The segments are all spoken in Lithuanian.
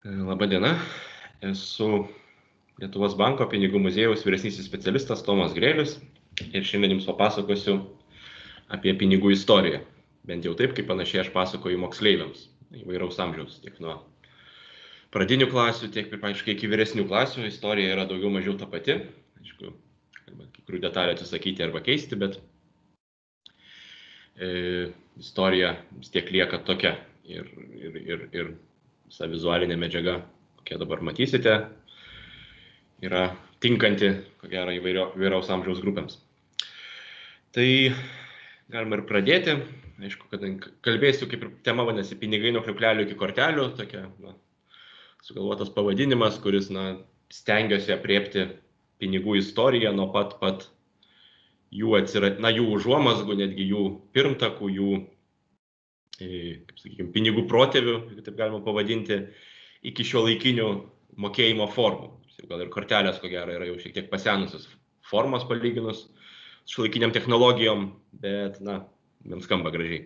Labą dieną. Esu Lietuvos banko pinigų muziejaus vyresnysis specialistas Tomas Grėlius ir šiandien jums papasakosiu apie pinigų istoriją. Bent jau taip, kaip panašiai aš pasakoju moksleiviams įvairaus amžiaus, tiek nuo pradinių klasių, tiek praktiškai iki vyresnių klasių. Istorija yra daugiau mažiau ta pati. Aišku, galima kai kurių detalių atsisakyti arba keisti, bet istorija vis tiek lieka tokia. Ir visa vizualinė medžiaga, kokią dabar matysite, yra tinkanti, ko gero, įvairaus amžiaus grupėms. Tai galima ir pradėti. Aišku, kad kalbėsiu, kaip ir tema vadinasi, pinigai nuo kriauklelių iki kortelių, tokia sugalvotas pavadinimas, kuris stengiasi apriepti pinigų istoriją nuo pat jų jų užuomazgų, netgi jų pirmtakų, jų, kaip sakykime, pinigų protėvių, taip galima pavadinti, iki šiuolaikinių mokėjimo formų. Gal ir kortelės, ko gero, yra jau šiek tiek pasenusios formos palyginus su šiuolaikiniam technologijom, bet, man skamba gražiai.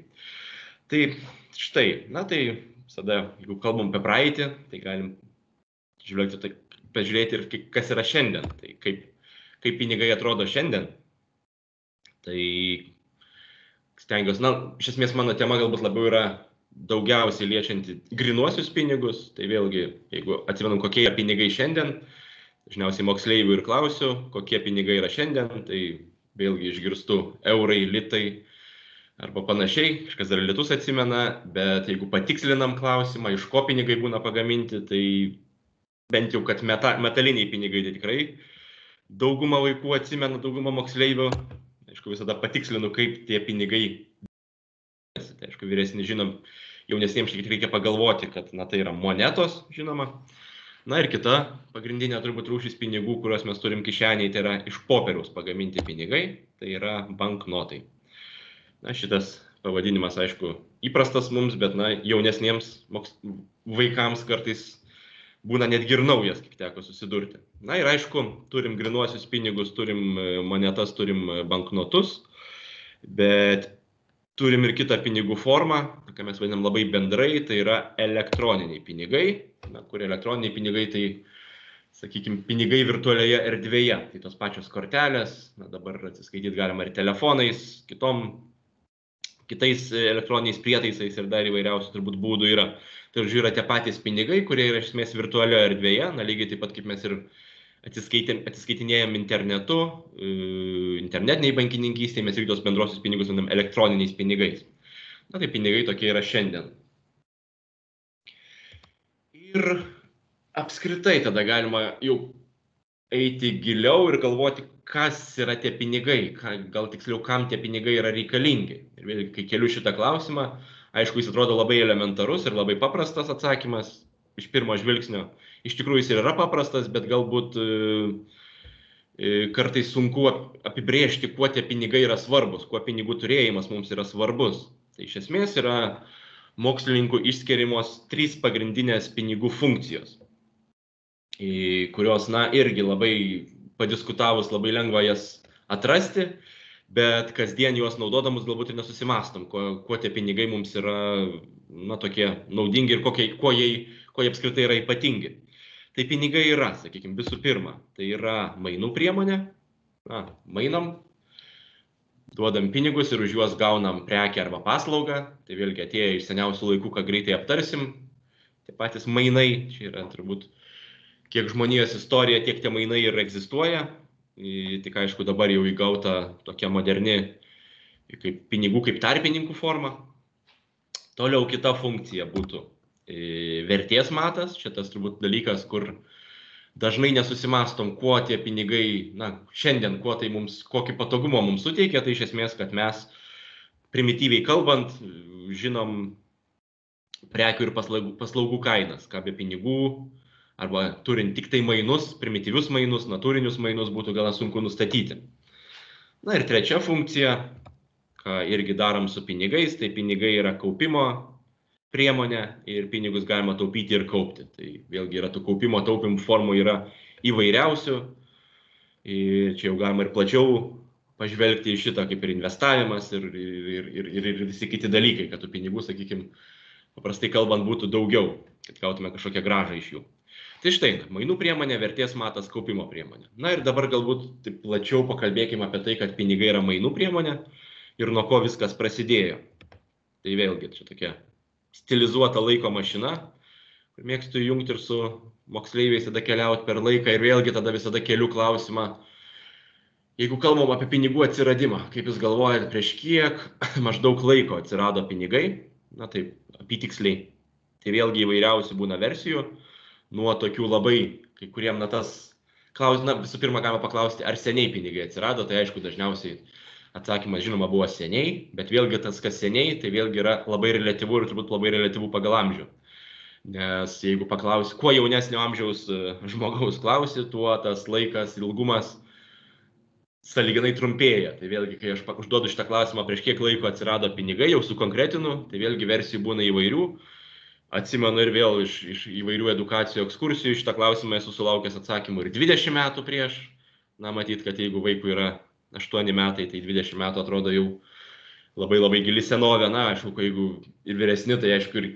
Tai štai, tai visada, jeigu kalbam apie praeitį, tai galim pažiūrėti ir kas yra šiandien, tai kaip pinigai atrodo šiandien. Tai stengiuosi, iš esmės mano tema galbūt labiau yra daugiausiai liečianti grinuosius pinigus, tai vėlgi, jeigu atsimenam, kokie yra pinigai šiandien, dažniausiai moksleivių ir klausiu, kokie pinigai yra šiandien, tai vėlgi išgirstu eurai, litai arba panašiai, kažkas dar litus atsimena, bet jeigu patikslinam klausimą, iš ko pinigai būna pagaminti, tai bent jau, kad metaliniai pinigai, tai tikrai dauguma vaikų atsimena, dauguma moksleivių. Aišku, visada patikslinu, kaip tie pinigai. Tai aišku, vyresni žinom, jaunesniems šiek tiek reikia pagalvoti, kad tai yra monetos, žinoma. Ir kita pagrindinė turbūt rūšis pinigų, kuriuos mes turim kišeniai, tai yra iš popieriaus pagaminti pinigai, tai yra banknotai. Šitas pavadinimas, aišku, įprastas mums, bet jaunesniems vaikams kartais būna netgi ir naujas, kiek teko susidurti. Ir aišku, turim grinuosius pinigus, turim monetas, turim banknotus, bet turim ir kitą pinigų formą, ką mes vadinam labai bendrai, tai yra elektroniniai pinigai, kur elektroniniai pinigai, tai, sakykime, pinigai virtualioje erdvėje, tai tos pačios kortelės, dabar atsiskaityti galima ir telefonais, kitais elektroniniais prietaisais ir dar įvairiausių turbūt būdų yra. Tai yra tie patys pinigai, kurie yra iš esmės virtualioje erdvėje, lygiai taip pat kaip mes ir atsiskaitinėjom internetu, internetiniai bankininkystėje, mes irgi tos bendrosius pinigus vadinam elektroniniais pinigais. Tai pinigai tokie yra šiandien. Ir apskritai tada galima jau eiti giliau ir galvoti, kas yra tie pinigai, gal tiksliau, kam tie pinigai yra reikalingi. Ir vėlgi, kai keliu šitą klausimą, aišku, jis atrodo labai elementarus ir labai paprastas atsakymas iš pirmo žvilgsnio. Iš tikrųjų, jis ir yra paprastas, bet galbūt kartais sunku apibrėžti, kuo tie pinigai yra svarbus, kuo pinigų turėjimas mums yra svarbus. Tai iš esmės yra mokslininkų išskiriamos 3 pagrindinės pinigų funkcijos, kurios, irgi labai padiskutavus labai lengva jas atrasti, bet kasdien juos naudodamus galbūt ir nesusimastom, kuo tie pinigai mums yra tokie naudingi ir kuo jie apskritai yra ypatingi. Tai pinigai yra, sakykime, visų pirma, tai yra mainų priemonė, mainom, duodam pinigus ir už juos gaunam prekę arba paslaugą, tai vėlgi atėję iš seniausių laikų, ką greitai aptarsim, tie patys mainai, čia yra turbūt kiek žmonijos istorija, tiek tie mainai ir egzistuoja. Tik aišku, dabar jau įgauta tokia moderni pinigų kaip tarpininkų forma. Toliau kita funkcija būtų vertės matas. Čia tas turbūt dalykas, kur dažnai nesusimastom, kuo tie pinigai, šiandien, kokį patogumą mums suteikia. Tai iš esmės, kad mes primityviai kalbant, žinom prekių ir paslaugų kainas, ką be pinigų, arba turint tik tai mainus, primityvius mainus, natūrinius mainus būtų gana sunku nustatyti. Ir trečia funkcija, ką irgi darom su pinigais, tai pinigai yra kaupimo priemonė ir pinigus galima taupyti ir kaupti. Tai vėlgi yra tų kaupimo taupimų formų yra įvairiausių. Ir čia jau galima ir plačiau pažvelgti į šitą kaip ir investavimas ir visi kiti dalykai, kad tų pinigų, sakykime, paprastai kalbant, būtų daugiau. kad gautume kažkokią grąžą iš jų. Tai štai, mainų priemonė, vertės matas, kaupimo priemonė. Na ir dabar galbūt taip plačiau pakalbėkime apie tai, kad pinigai yra mainų priemonė ir nuo ko viskas prasidėjo. Tai vėlgi, čia tokia stilizuota laiko mašina, kur mėgstu jungti ir su moksleiviais tada keliauti per laiką ir vėlgi tada visada keliu klausimą, jeigu kalbam apie pinigų atsiradimą, kaip jūs galvojate, prieš kiek maždaug laiko atsirado pinigai, na taip, apytiksliai, tai vėlgi įvairiausių būna versijų, nuo tokių labai, kai kuriem na tas klausimas, na visų pirma galima paklausti, ar seniai pinigai atsirado, tai aišku dažniausiai atsakymas žinoma buvo seniai, bet vėlgi tas, kas seniai, tai vėlgi yra labai reliatyvu ir turbūt labai reliatyvu pagal amžių. Nes jeigu paklausi, kuo jaunesnio amžiaus žmogaus klausi, tuo tas laikas, ilgumas sąlyginai trumpėja. Tai vėlgi, kai aš užduodu šitą klausimą, prieš kiek laiko atsirado pinigai, jau sukonkretinu, tai vėlgi versijų būna įvairių. Atsimenu ir vėl iš įvairių edukacijų ekskursijų šitą klausimą esu sulaukęs atsakymų ir 20 metų prieš. Na, matyt, kad jeigu vaikui yra 8 metai, tai 20 metų atrodo jau labai gili senovė. Na, aišku, jeigu ir vyresni, tai aišku ir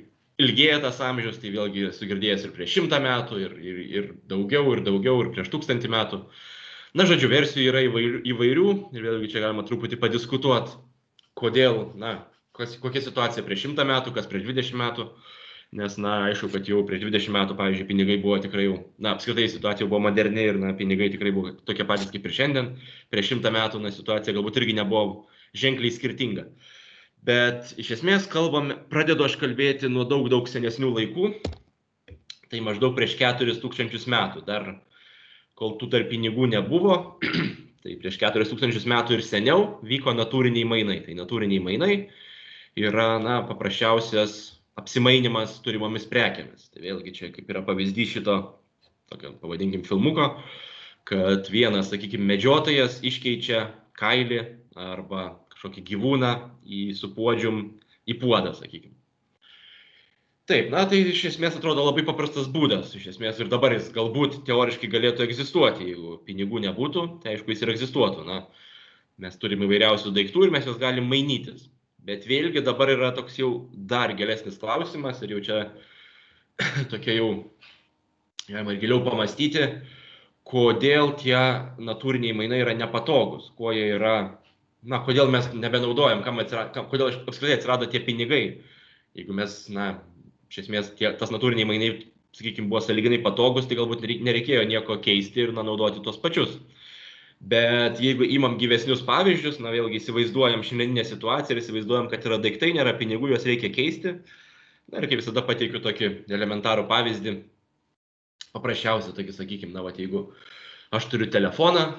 ilgėja tas amžius, tai vėlgi esu girdėjęs ir prieš 100 metų, ir daugiau, ir prieš 1000 metų. Na, žodžiu, versijų yra įvairių ir vėlgi čia galima truputį padiskutuoti, kodėl, na, kokia situacija prieš 100 metų, kas prieš 20 metų. Nes, na, aišku, kad jau prieš 20 metų, pavyzdžiui, pinigai buvo tikrai jau, na, apskritai situacija buvo moderni ir, na, pinigai tikrai buvo tokie patys kaip ir šiandien. Prieš 100 metų, na, situacija galbūt irgi nebuvo ženkliai skirtinga. Bet iš esmės pradedu aš kalbėti nuo daug senesnių laikų, tai maždaug prieš 4000 metų, dar kol tų tarp pinigų nebuvo, tai prieš 4000 metų ir seniau vyko natūriniai mainai. Tai natūriniai mainai yra, na, paprasčiausias apsimainimas turimomis prekėmis. Tai vėlgi čia kaip yra pavyzdys šito, tokio, pavadinkim, filmuko, kad vienas, sakykime, medžiotojas iškeičia kailį arba kažkokį gyvūną su puodžium į puodą, sakykime. Taip, na tai iš esmės atrodo labai paprastas būdas. Iš esmės ir dabar jis galbūt teoriškai galėtų egzistuoti. Jeigu pinigų nebūtų, tai aišku jis ir egzistuotų. Na, mes turime įvairiausių daiktų ir mes juos galim mainytis. Bet vėlgi dabar yra toks jau dar gilesnis klausimas ir jau čia tokia jau galima ir giliau pamastyti, kodėl tie natūriniai mainai yra nepatogus, kuo jie yra, na, kodėl mes nebenaudojam, kodėl apskritai atsirado tie pinigai. Jeigu mes, na, iš esmės tas natūriniai mainai, sakykime, buvo sąlyginai patogus, tai galbūt nereikėjo nieko keisti ir naudoti tuos pačius. Bet jeigu imam gyvesnius pavyzdžius, na vėlgi įsivaizduojam šiandieninę situaciją ir įsivaizduojam, kad yra daiktai, nėra pinigų, juos reikia keisti. Na ir kaip visada pateikiu tokį elementarų pavyzdį. Paprasčiausia tokį, sakykime, na, jeigu aš turiu telefoną,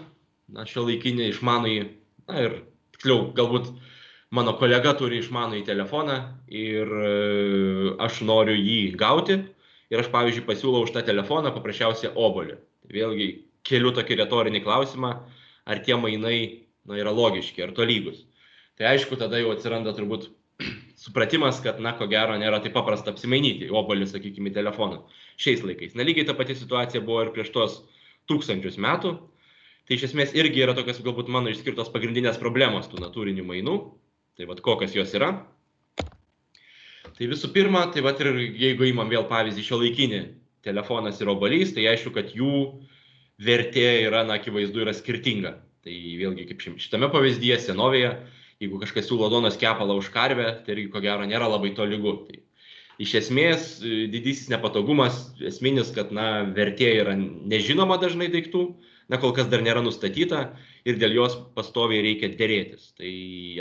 na, šiuolaikinį išmanųjį, na ir tiksliau, galbūt mano kolega turi išmanųjį telefoną ir aš noriu jį gauti ir aš, pavyzdžiui, pasiūlau už tą telefoną paprasčiausiai obuolį. Tai vėlgi keliu tokį retorinį klausimą, ar tie mainai, na, yra logiški, ar tolygus. Tai aišku, tada jau atsiranda turbūt supratimas, kad, na, ko gero, nėra taip paprasta apsimainyti obuolį, sakykime, į telefoną šiais laikais. Na, lygiai ta pati situacija buvo ir prieš tuos 1000 metų. Tai iš esmės irgi yra tokios galbūt mano išskirtos pagrindinės problemos tų natūrinių mainų. Tai vat kokios jos yra. Tai visų pirma, tai vat ir jeigu imam vėl pavyzdį šiuolaikinį telefonas ir obuolys, tai aišku, kad jų vertė yra, na, akivaizdu, yra skirtinga. Tai vėlgi kaip šitame pavyzdyje, senovėje, jeigu kažkas siūlo duonos kepalą už karvę, tai irgi ko gero nėra labai tolygu. Tai iš esmės didysis nepatogumas esminis, kad, na, vertė yra nežinoma dažnai daiktų, na, kol kas dar nėra nustatyta ir dėl jos pastoviai reikia derėtis. Tai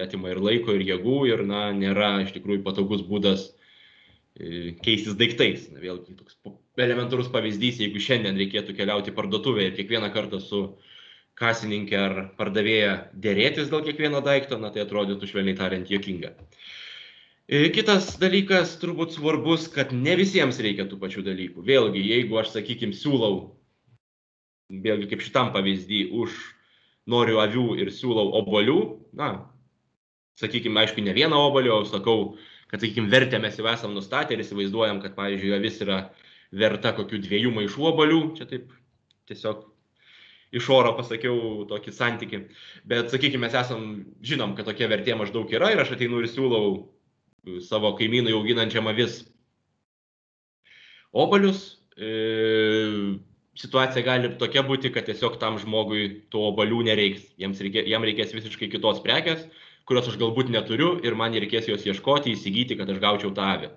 atima ir laiko, ir jėgų, ir, na, nėra iš tikrųjų patogus būdas keistis daiktais. Na, vėlgi toks elementarus pavyzdys, jeigu šiandien reikėtų keliauti į parduotuvę ir kiekvieną kartą su kasininkė ar pardavėja derėtis dėl kiekvieno daikto, na, tai atrodytų švelniai tariant juokinga. Kitas dalykas turbūt svarbus, kad ne visiems reikia tų pačių dalykų. Vėlgi, jeigu aš, sakykime, siūlau, vėlgi kaip šitam pavyzdį, noriu avių ir siūlau obuolių, na, sakykime, aišku, ne vieną obuolį, o sakau, kad, sakykime, vertę mes jau esam nustatę ir įsivaizduojam, kad, pavyzdžiui, avis yra verta kokių 2 maišų obuolių, čia taip tiesiog iš oro pasakiau tokį santykį, bet, sakykime, mes žinom, kad tokia vertė maždaug yra ir aš ateinu ir siūlau savo kaimynui auginančiam avis obuolius. Situacija gali tokia būti, kad tiesiog tam žmogui tų obuolių nereiks. Jam reikės visiškai kitos prekės, kurios aš galbūt neturiu ir man reikės jos ieškoti, įsigyti, kad aš gaučiau tą avį.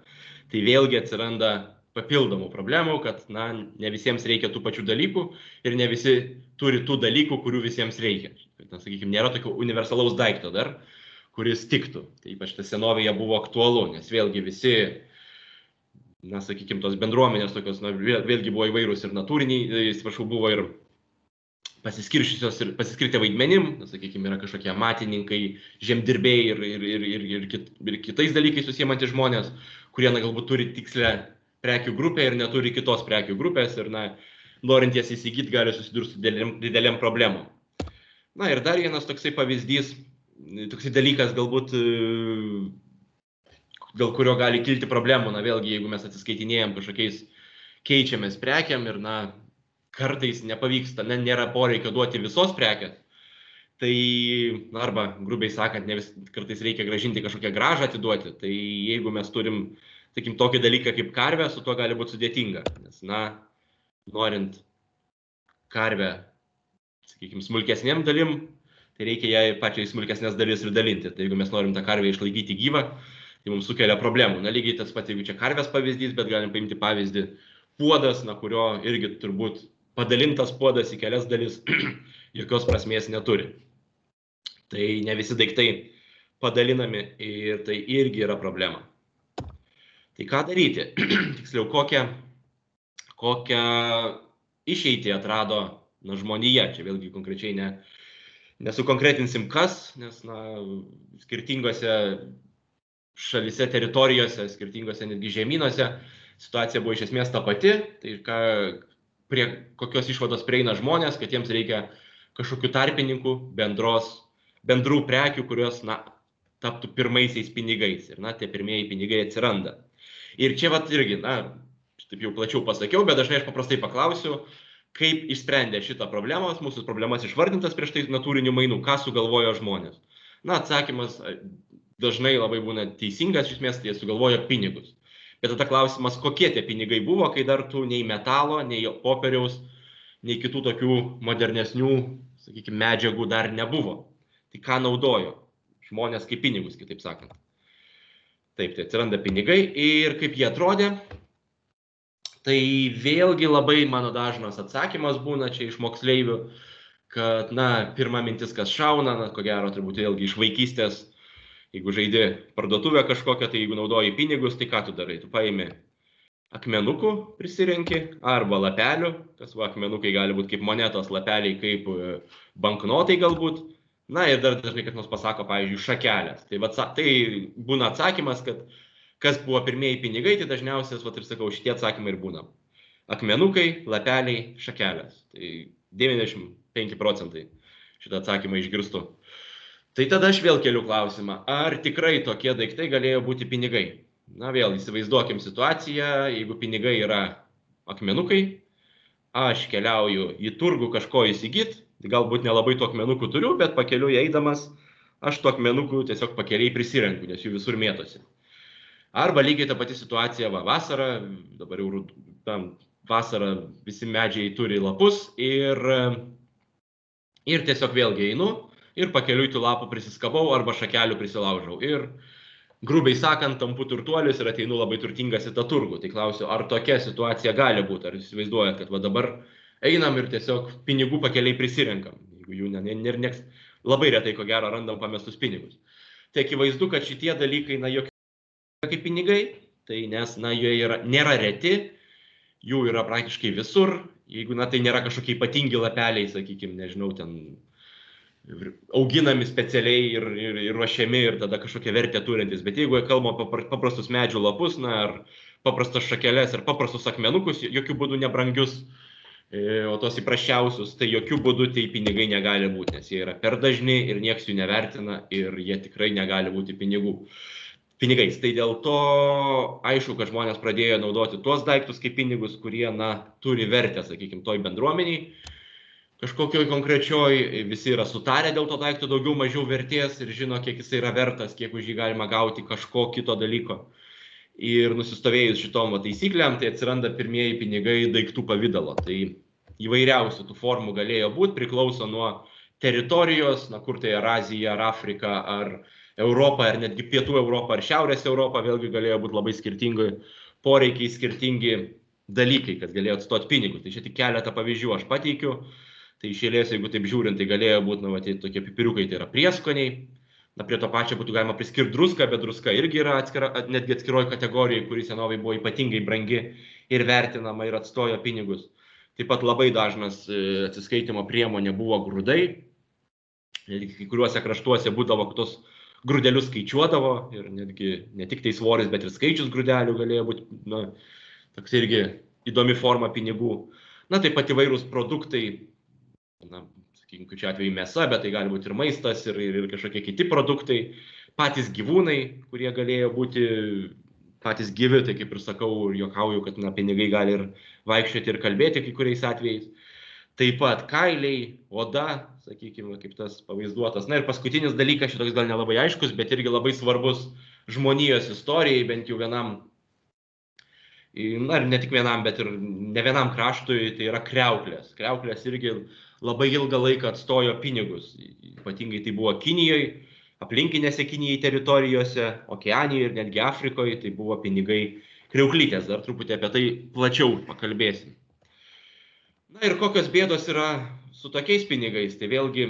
Tai vėlgi atsiranda papildomų problemų, kad ne visiems reikia tų pačių dalykų ir ne visi turi tų dalykų, kurių visiems reikia. Sakykime, nėra tokio universalaus daikto dar, kuris tiktų. Tai ypač tas senovėje buvo aktualu, nes vėlgi visi, sakykime, tos bendruomenės tokios, vėlgi buvo įvairūs ir natūriniai, buvo ir pasiskirščiusios ir pasiskirti vaidmenim, sakykime, yra kažkokie amatininkai, žemdirbiai ir kitais dalykais susiemantys žmonės, kurie galbūt turi tikslę prekių grupę ir neturi kitos prekių grupės ir norint jas įsigyti gali susidurti su didelėm problemom. Ir dar vienas toksai pavyzdys, toksai dalykas galbūt, dėl kurio gali kilti problemų, vėlgi, jeigu mes atsiskaitinėjom kažkokiais keičiamės prekiam ir kartais nepavyksta, nėra poreikio duoti visos prekės, tai arba, grubiai sakant, kartais reikia gražinti kažkokią grąžą atiduoti, tai jeigu mes turim, sakykim, tokį dalyką kaip karvę, su tuo gali būti sudėtinga, nes, norint karvę, sakykim, smulkesnėm dalim, tai reikia jai pačiai smulkesnės dalis ir dalinti. Tai jeigu mes norim tą karvę išlaikyti gyvą, tai mums sukelia problemų. Lygiai tas pats, jeigu čia karvės pavyzdys, bet galim paimti pavyzdį puodas, kurio irgi turbūt padalintas puodas į kelias dalis jokios prasmės neturi. Tai ne visi daiktai padalinami ir tai irgi yra problema. Tai ką daryti? Tiksliau, kokią išeitį atrado žmonija. Čia vėlgi konkrečiai nesukonkretinsim kas, nes skirtingose šalise, teritorijose, skirtingose netgi žemynuose situacija buvo iš esmės ta pati. Tai prie kokios išvados prieina žmonės, kad jiems reikia kažkokių tarpininkų, bendrų prekių, kurios taptų pirmaisiais pinigais. Ir tie pirmieji pinigai atsiranda. Ir čia irgi, taip jau plačiau pasakiau, bet dažnai aš paprastai paklausiu, kaip išsprendė šitą problemą, mūsų problemas išvardintas prieš tai natūrinių mainų, ką sugalvojo žmonės. Atsakymas dažnai labai būna teisingas, iš esmės, tai jie sugalvojo pinigus. Bet tada klausimas, kokie tie pinigai buvo, kai dar tų nei metalo, nei popieriaus, nei kitų tokių modernesnių, sakykime, medžiagų dar nebuvo. Tai ką naudojo žmonės kaip pinigus, kitaip sakant. Taip, tai atsiranda pinigai ir kaip jie atrodė. Tai vėlgi labai mano dažnas atsakymas būna čia iš moksleivių, kad, pirma mintis, kas šauna, ko gero, turbūt vėlgi iš vaikystės, jeigu žaidi parduotuvę kažkokią, tai jeigu naudoji pinigus, tai ką tu darai? Tu paimi akmenukų prisirenki arba lapelių, tas akmenukai gali būti kaip monetos, lapeliai kaip banknotai galbūt, ir dar dažnai kas nors pasako, pavyzdžiui, šakelės. Tai būna atsakymas, kad kas buvo pirmieji pinigai, tai dažniausiai, ir sakau, šitie atsakymai ir būna. Akmenukai, lapeliai, šakelės. Tai 95% šitą atsakymą išgirstu. Tai tada aš vėl keliu klausimą, ar tikrai tokie daiktai galėjo būti pinigai? Vėl įsivaizduokim situaciją, jeigu pinigai yra akmenukai, aš keliauju į turgų kažko įsigyti, galbūt nelabai tų akmenukų turiu, bet pakeliui eidamas, aš tų akmenukų tiesiog pakeliai prisirenku, nes jų visur mėtosi. Arba lygiai ta pati situacija, vasara, dabar jau vasara visi medžiai turi lapus ir tiesiog vėlgi einu ir pakeliui tų lapų prisiskabau arba šakelių prisilaužau. Ir grubiai sakant, tampu turtuolis ir ateinu labai turtingas į tą turgų. Tai klausiu, ar tokia situacija gali būti, ar įsivaizduojat, kad dabar einam ir tiesiog pinigų pakeliai prisirenkam. Jeigu jų nieks labai retai, ko gero, randam pamestus pinigus. Tai akivaizdu, kad šitie dalykai, jokie kaip pinigai, tai nes, jie nėra reti, jų yra praktiškai visur, jeigu, tai nėra kažkokie ypatingi lapeliai, sakykime, nežinau, ten auginami specialiai ir ruošiami ir tada kažkokie vertę turintis, bet jeigu kalbam apie paprastus medžių lapus, ar paprastas šakeles ir paprastus akmenukus, jokių būdų nebrangius, o tos įprasčiausius, tai jokių būdų tai pinigai negali būti, nes jie yra per dažni ir nieks jų nevertina ir jie tikrai negali būti pinigais. Tai dėl to aišku, kad žmonės pradėjo naudoti tuos daiktus kaip pinigus, kurie, turi vertę, sakykime, toj bendruomeniai. Kažkokioj konkrečioj visi yra sutarę dėl to daikto daugiau mažiau vertės ir žino, kiek jis yra vertas, kiek už jį galima gauti kažko kito dalyko. Ir nusistovėjus šitom taisyklėm, tai atsiranda pirmieji pinigai daiktų pavydalo. Tai įvairiausių tų formų galėjo būti, priklauso nuo teritorijos, na kur tai ar Azija, ar Afrika, ar Europa, ar netgi Pietų Europa, ar Šiaurės Europa, vėlgi galėjo būti labai skirtingi poreikiai, skirtingi dalykai, kad galėjo atstoti pinigus. Tai čia tik keletą pavyzdžių aš pateikiu. Tai iš eilės, jeigu taip žiūrint, tai galėjo būti, tai tokie pipiriukai, tai yra prieskoniai. Na, prie to pačio būtų galima priskirti druską, bet druska irgi yra netgi atskiroji kategorijai, kuri senovai buvo ypatingai brangi ir vertinama ir atstojo pinigus. Taip pat labai dažnas atsiskaitimo priemonė buvo grūdai. Kai kuriuose kraštuose būdavo, kad tos grūdelius skaičiuodavo ir netgi ne tik tai svoris, bet ir skaičius grūdelių galėjo būti, toks irgi įdomi forma pinigų. Na, taip pat įvairūs produktai, sakykime, kaip čia atveju mėsa, bet tai gali būti ir maistas, ir kažkokie kiti produktai, patys gyvūnai, kurie galėjo būti patys gyvi, tai kaip ir sakau, ir juokauju, kad pinigai gali ir vaikščioti ir kalbėti kai kuriais atvejais. Taip pat kailiai, oda, sakykime, kaip tas pavaizduotas. Na ir paskutinis dalykas, šitoks gal nelabai aiškus, bet irgi labai svarbus žmonijos istorijai, bent jau vienam, na ir ne tik vienam, bet ir ne vienam kraštui, tai yra kriauklės. Kriauklės irgi labai ilgą laiką atstojo pinigus. Ypatingai tai buvo Kinijoje, aplinkinėse Kinijai teritorijose, Okeanijoje ir netgi Afrikoje, tai buvo pinigai kriauklytės. Dar truputį apie tai plačiau pakalbėsim. Na ir kokios bėdos yra su tokiais pinigais, tai vėlgi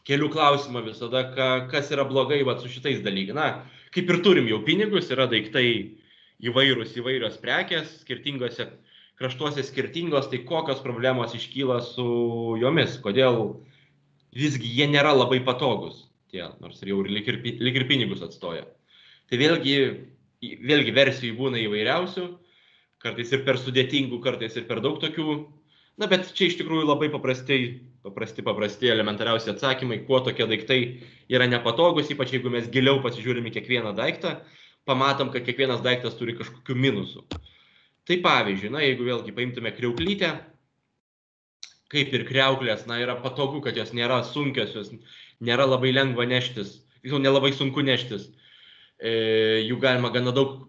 kelių klausimą visada, kas yra blogai su šitais dalykais. Na, kaip ir turim jau pinigus, yra daiktai įvairios prekės, skirtingose kraštuose skirtingos, tai kokios problemos iškyla su jomis, kodėl visgi jie nėra labai patogus, nors ir jau lyg ir pinigus atstoja. Tai vėlgi versijų būna įvairiausių. Kartais ir per sudėtingų, kartais ir per daug tokių. Na, bet čia iš tikrųjų labai paprasti elementariausi atsakymai, kuo tokie daiktai yra nepatogus, ypač jeigu mes giliau pasižiūrime kiekvieną daiktą, pamatom, kad kiekvienas daiktas turi kažkokių minusų. Tai pavyzdžiui, jeigu vėlgi paimtume kriauklytę, kaip ir kriauklės, yra patogu, kad jos nėra sunkios, jos nėra labai lengva neštis, nelabai sunku neštis. Jų galima gana daug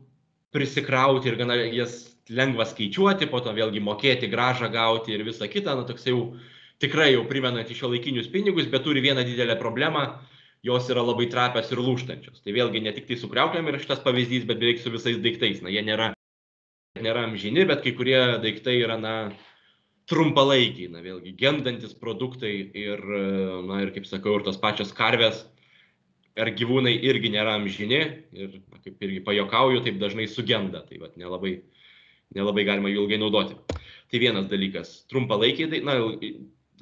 prisikrauti ir gana jas lengva skaičiuoti, po to vėlgi mokėti, gražą gauti ir visą kitą, toks jau tikrai jau primenantį šiuolaikinius pinigus, bet turi vieną didelę problemą, jos yra labai trapios ir lūžtančios. Tai vėlgi ne tik tai su kriauklėm yra šitas pavyzdys, bet beveik su visais daiktais. Jie nėra amžini, bet kai kurie daiktai yra, trumpalaikiai, vėlgi gendantis produktai ir kaip sakau, ir tos pačios karvės ar gyvūnai irgi nėra amžini ir, kaip irgi pajokauju, taip dažnai sugenda, tai nelabai galima jų ilgai naudoti. Tai vienas dalykas, trumpalaikiai,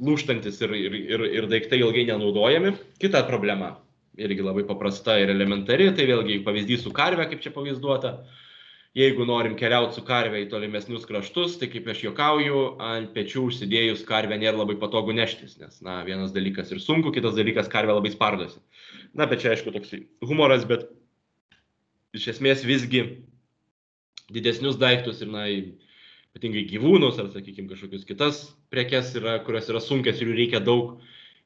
lūžtantis ir daiktai ilgai nenaudojami. Kita problema, irgi labai paprasta ir elementari, tai vėlgi pavyzdys su karve, kaip čia pavaizduota. Jeigu norim keliauti su karve į tolimesnius kraštus, tai kaip aš juokauju, ant pečių užsidėjus karvę nėra labai patogu neštis, nes, vienas dalykas ir sunku, kitas dalykas karvė labai spardosi. Bet čia aišku toks humoras, bet iš esmės visgi didesnius daiktus ir, ypatingai gyvūnus ar, sakykime, kažkokius kitas prekes, kurios yra sunkios ir jų reikia daug,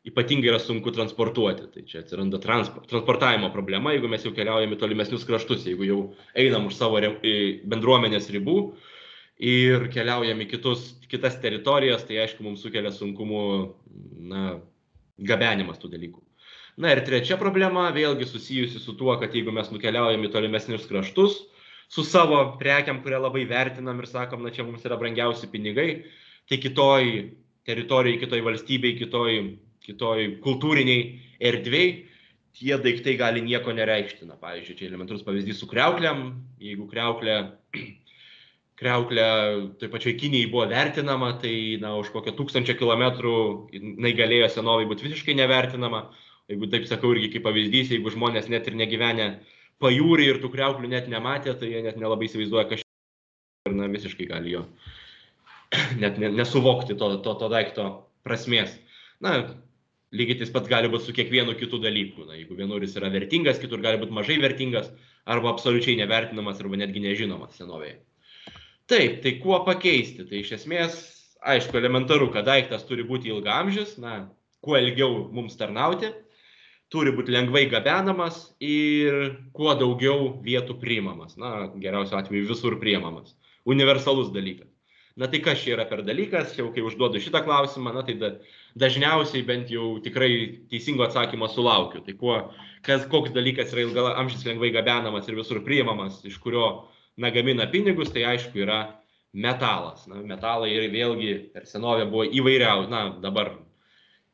ypatingai yra sunku transportuoti. Tai čia atsiranda transportavimo problema, jeigu mes jau keliaujame į tolimesnius kraštus, jeigu jau einam už savo bendruomenės ribų ir keliaujame į kitas teritorijas, tai aišku, mums sukelia sunkumų gabenimas tų dalykų. Na ir trečia problema, vėlgi susijusi su tuo, kad jeigu mes nukeliaujame į tolimesnius kraštus, su savo prekiam, kurią labai vertinam ir sakom, čia mums yra brangiausi pinigai, tai kitoj teritorijai, kitoj valstybei, kitoj kultūriniai erdvėj, tie daiktai gali nieko nereikšti. Pavyzdžiui, čia elementarus pavyzdys su kriauklėm. Jeigu kriauklė tai pačioj Kinijai buvo vertinama, tai už kokio 1000 kilometrų jinai galėjo senovai būti visiškai nevertinama. Jeigu taip sakau irgi kaip pavyzdys, jeigu žmonės net ir negyvenę pajūrį ir tų kriauklių net nematė, tai jie net nelabai įsivaizduoja, kas ir visiškai gali jo net nesuvokti to daikto prasmės. Lygiai tas pats gali būti su kiekvienu kitu dalyku. Jeigu vienur jis yra vertingas, kitur gali būti mažai vertingas, arba absoliučiai nevertinamas, arba netgi nežinomas senovėje. Taip, tai kuo pakeisti? Tai iš esmės, aišku, elementaru, kad daiktas turi būti ilgaamžis, kuo ilgiau mums tarnauti. turi būti lengvai gabenamas ir kuo daugiau vietų priimamas. Na, geriausiu atveju visur priimamas. Universalus dalykas. Na tai kas čia yra per dalykas, jau kai užduodu šitą klausimą, na tai dažniausiai bent jau tikrai teisingo atsakymo sulaukiu. Tai koks dalykas yra ilgaamžis lengvai gabenamas ir visur priimamas, iš kurio gamina pinigus, tai aišku yra metalas. Na, metalai ir vėlgi per senovę buvo įvairiausi, na dabar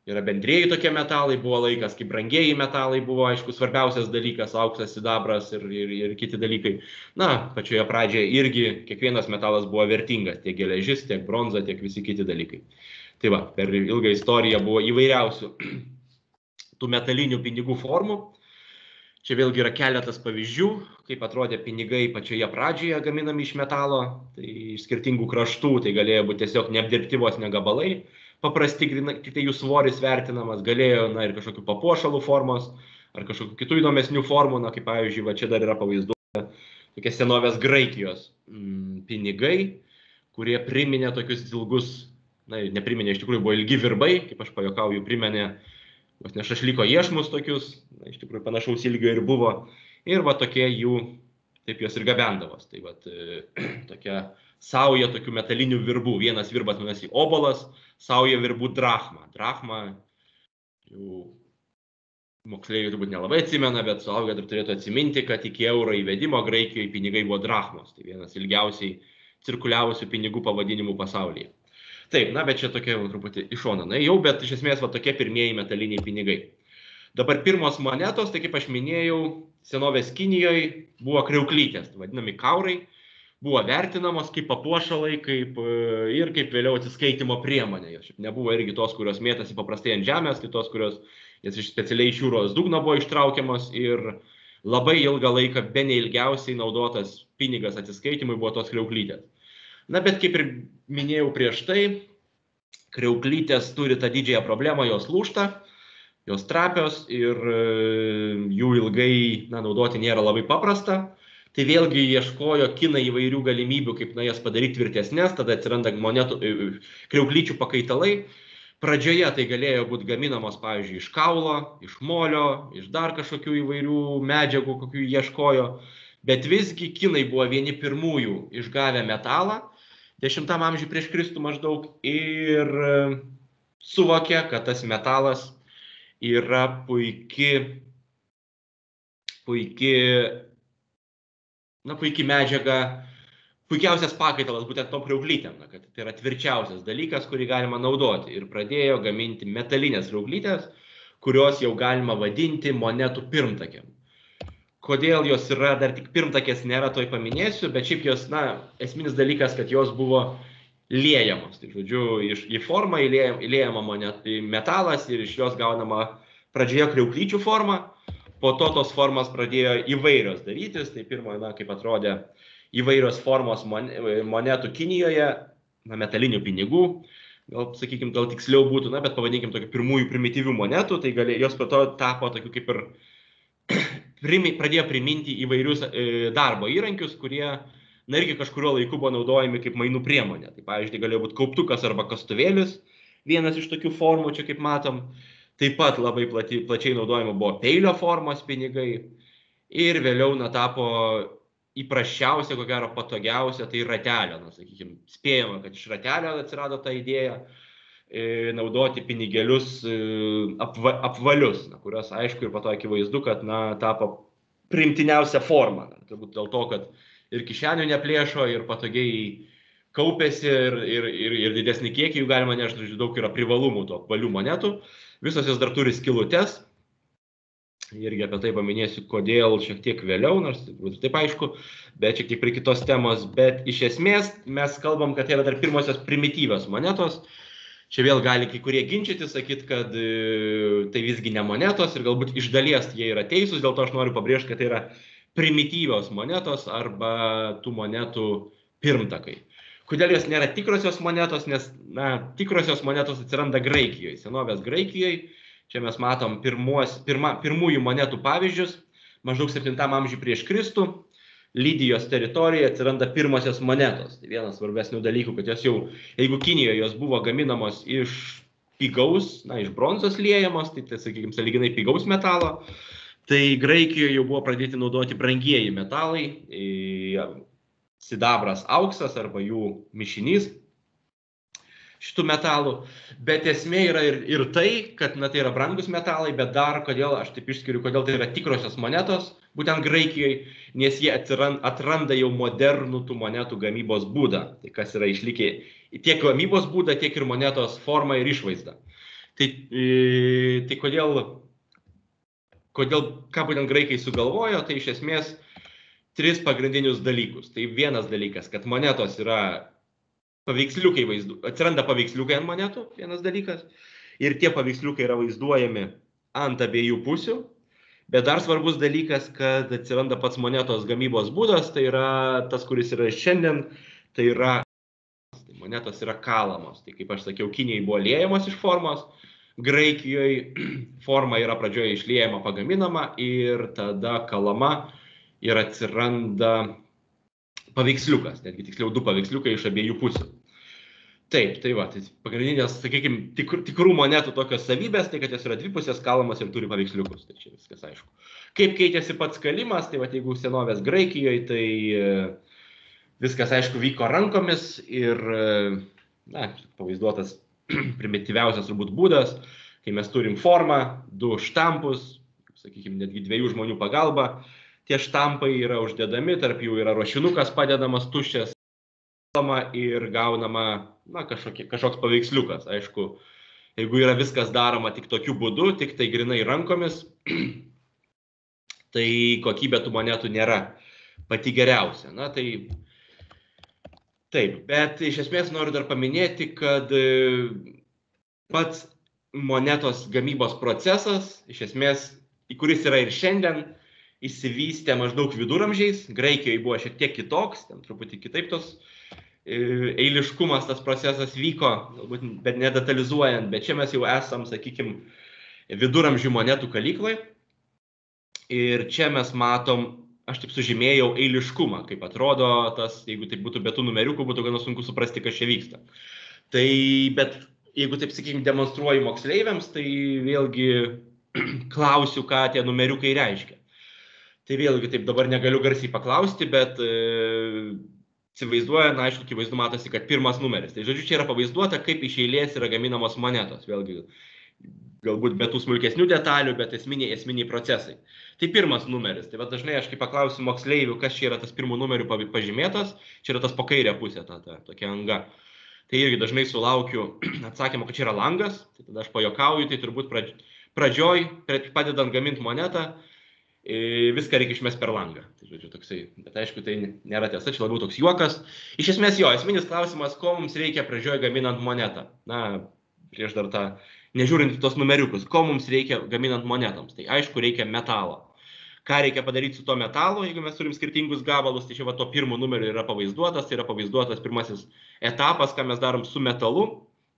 yra bendrieji tokie metalai, buvo laikas, kai brangieji metalai buvo, aišku, svarbiausias dalykas, auksas, sidabras ir kiti dalykai. Na, pačioje pradžioje irgi kiekvienas metalas buvo vertingas, tiek geležis, tiek bronza, tiek visi kiti dalykai. Tai va, per ilgą istoriją buvo įvairiausių tų metalinių pinigų formų. Čia vėlgi yra keletas pavyzdžių, kaip atrodė pinigai pačioje pradžioje gaminami iš metalo, tai iš skirtingų kraštų, tai galėjo būti tiesiog neapdirbti vos ne gabalai, paprasti, tik tai jų svoris vertinamas, galėjo ir kažkokių papuošalų formos, ar kažkokių kitų įdomesnių formų, na kaip pavyzdžiui, va čia dar yra pavaizduota tokie senovės Graikijos pinigai, kurie priminė tokius ilgus, na nepriminė, iš tikrųjų buvo ilgi virbai, kaip aš pajuokauju, priminė vos ne šašlyko iešmus tokius, na, iš tikrųjų panašaus ilgio ir buvo, ir va tokie jų, taip jos ir gabendavos. Tai va tokia sauja tokių metalinių virbų, vienas virbas vadinasi obolas, sauja virbų drachma. Drachma, jau moksleiviai turbūt nelabai atsimena, bet suaugę dar turėtų atsiminti, kad iki euro įvedimo Graikijoje pinigai buvo drachmos, tai vienas ilgiausiai cirkuliavusių pinigų pavadinimų pasaulyje. Taip, na, bet čia tokia truputį iš šono jau, bet iš esmės va tokie pirmieji metaliniai pinigai. Dabar pirmos monetos, tai kaip aš minėjau, senovės Kinijoje buvo kriauklytės, vadinami kaurai, buvo vertinamos kaip papuošalai ir kaip vėliau atsiskaitimo priemonė. Jos nebuvo irgi tos, kurios mėtasi paprastai ant žemės, tai tos, kurios specialiai iš jūros dugno buvo ištraukiamos ir labai ilgą laiką, bene ilgiausiai naudotas pinigas atsiskaitimui buvo tos kriauklytės. Na, bet kaip ir minėjau prieš tai, kriauklytės turi tą didžiąją problemą, jos lūžta, jos trapios ir jų ilgai naudoti nėra labai paprasta. Tai vėlgi ieškojo kinai įvairių galimybių, kaip jas padaryti tvirtesnės, tada atsiranda kriauklyčių pakaitalai. Pradžioje tai galėjo būti gaminamos, pavyzdžiui, iš kaulo, iš molio, iš dar kažkokių įvairių medžiagų, kokių ieškojo. Bet visgi kinai buvo vieni pirmųjų išgavę metalą 10 amžiuje prieš Kristų maždaug ir suvokė, kad tas metalas yra puiki medžiaga, puikiausias pakaitalas būtent tom kriauklytėm, kad tai yra tvirčiausias dalykas, kurį galima naudoti. Ir pradėjo gaminti metalinės kriauklytės, kurios jau galima vadinti monetų pirmtakėm. Kodėl jos yra, dar tik pirmtakės nėra, toj paminėsiu, bet šiaip jos, esminis dalykas, kad jos buvo liejamos. Tai žodžiu, į formą įliejama metalas ir iš jos gaunama pradžioje kriauklyčių forma, po to tos formos pradėjo įvairios darytis. Tai pirmoje, kaip atrodė, įvairios formos monetų Kinijoje, metalinių pinigų, gal tiksliau būtų, bet pavadinkim tokių pirmųjų primityvių monetų, tai jos po to tapo tokių kaip ir pradėjo priminti įvairius darbo įrankius, kurie, irgi kažkurio laiku buvo naudojami kaip mainų priemonė. Tai pavyzdžiui, galėjo būti kauptukas arba kastuvėlis, vienas iš tokių formų, čia kaip matom. Taip pat labai plačiai naudojama buvo peilio formos pinigai ir vėliau tapo įprasčiausia, ko gero patogiausia, tai ratelio. Sakykime, spėjama, kad iš ratelio atsirado ta idėja naudoti pinigėlius apvalius, kurios aišku ir po to akivaizdu, kad tapo priimtiniausia forma. Turbūt dėl to, kad ir kišenių neplėšo, ir patogiai kaupėsi, ir didesnį kiekį jų galima nešti, daug yra privalumų tų apvalių monetų. Visos jos dar turi skylutes. Irgi apie tai paminėsiu, kodėl šiek tiek vėliau, nors taip aišku, bet šiek tiek prie kitos temos. Bet iš esmės mes kalbam, kad tai yra dar pirmosios primityvios monetos. Čia vėl gali kai kurie ginčyti, sakyti, kad tai visgi ne monetos ir galbūt iš dalies jie yra teisūs, dėl to aš noriu pabrėžti, kad tai yra primityvios monetos arba tų monetų pirmtakai. Kodėl jos nėra tikrosios monetos, nes tikrosios monetos atsiranda Graikijoje, senovės Graikijoje. Čia mes matom pirmųjų monetų pavyzdžius, maždaug 7 amžiuje prieš Kristų. Lydijos teritorijoje atsiranda pirmosios monetos. Tai vienas svarbesnių dalykų, kad jos jau, jeigu Kinijoje jos buvo gaminamos iš pigaus, na, iš bronzos liejamos, tai sakykime, sąlyginai pigaus metalo. Tai Graikijoje jau buvo pradėti naudoti brangieji metalai, sidabras, auksas arba jų mišinys šitų metalų. Bet esmė yra ir tai, kad tai yra brangus metalai, bet dar kodėl, aš taip išskiriu, kodėl tai yra tikrosios monetos, būtent Graikijoje, nes jie atranda jau modernų tų monetų gamybos būdą. Tai kas yra išlikę tiek gamybos būdą, tiek ir monetos formą ir išvaizdą. Tai kodėl, ką būtent graikai sugalvojo, tai iš esmės 3 pagrindinius dalykus. Tai vienas dalykas, kad monetos yra paveiksliukai atsiranda paveiksliukai ant monetų, vienas dalykas, ir tie paveiksliukai yra vaizduojami ant abiejų pusių, bet dar svarbus dalykas, kad atsiranda pats monetos gamybos būdas, tai yra tas, kuris yra šiandien, tai yra monetos yra kalamos. Tai kaip aš sakiau, Kinijai buvo liejamos iš formos, Graikijoje forma yra pradžioje išliejama, pagaminama ir tada kalama ir atsiranda paveiksliukas, netgi tiksliau 2 paveiksliukai iš abiejų pusių. Taip, tai va, tai pagrindinės, sakykime, tikrų monetų tokios savybės, tai kad jos yra dvipusės, kalamos ir turi paveiksliukus, tai čia viskas aišku. Kaip keitėsi pats kalimas, tai va, jeigu senovės Graikijoje, tai viskas aišku vyko rankomis ir, na, pavaizduotas primityviausias turbūt būdas, kai mes turim formą, 2 štampus, sakykime, netgi 2 žmonių pagalba. Tie štampai yra uždedami, tarp jų yra ruošinukas padedamas tuščias ir gaunama, na, kažkoks paveiksliukas. Aišku, jeigu yra viskas daroma tik tokiu būdu, tik tai grinai rankomis, tai kokybė tų monetų nėra pati geriausia. Na, tai taip, bet iš esmės noriu dar paminėti, kad pats monetos gamybos procesas, iš esmės, kuris yra ir šiandien, įsivystė maždaug viduramžiais, Graikijoje buvo šiek tiek kitoks, ten truputį kitaip tos eiliškumas tas procesas vyko, galbūt, bet nedetalizuojant, bet čia mes jau esam, sakykime, viduramžių monetų kalyklai ir čia mes matom, aš taip sužymėjau eiliškumą, kaip atrodo tas, jeigu tai būtų be tų numeriukų, būtų gana sunku suprasti, kas čia vyksta. Tai, bet jeigu taip, sakykime, demonstruoju moksleiviams, tai vėlgi klausiu, ką tie numeriukai reiškia. Tai vėlgi taip dabar negaliu garsiai paklausti, bet įsivaizduoja, na, aišku, akivaizdu matosi, kad pirmas numeris. Tai žodžiu, čia yra pavaizduota, kaip iš eilės yra gaminamos monetos. Vėlgi, galbūt be tų smulkesnių detalių, bet esminiai procesai. Tai pirmas numeris. Tai va, dažnai aš kai paklausiu moksleivių, kas čia yra tas pirmų numerių pažymėtas, čia yra tas po kairę pusę, tokia anga. Tai irgi dažnai sulaukiu atsakymą, kad čia yra langas. Tai tada aš pajokauju, tai turbūt pradžioj, padedant gaminti monetą, viską reikia išmesti per langą. Tai žodžiu, toksai, bet aišku, tai nėra tiesa, čia labiau toks juokas. Iš esmės jo, esminis klausimas, ko mums reikia pradžioje gaminant monetą. Na, prieš dar tą, nežiūrint į tos numeriukus, ko mums reikia gaminant monetoms. Tai aišku, reikia metalo. Ką reikia padaryti su to metalo, jeigu mes turim skirtingus gabalus, tai čia va to pirmo numerio yra pavaizduotas, tai yra pavaizduotas pirmasis etapas, ką mes darom su metalu,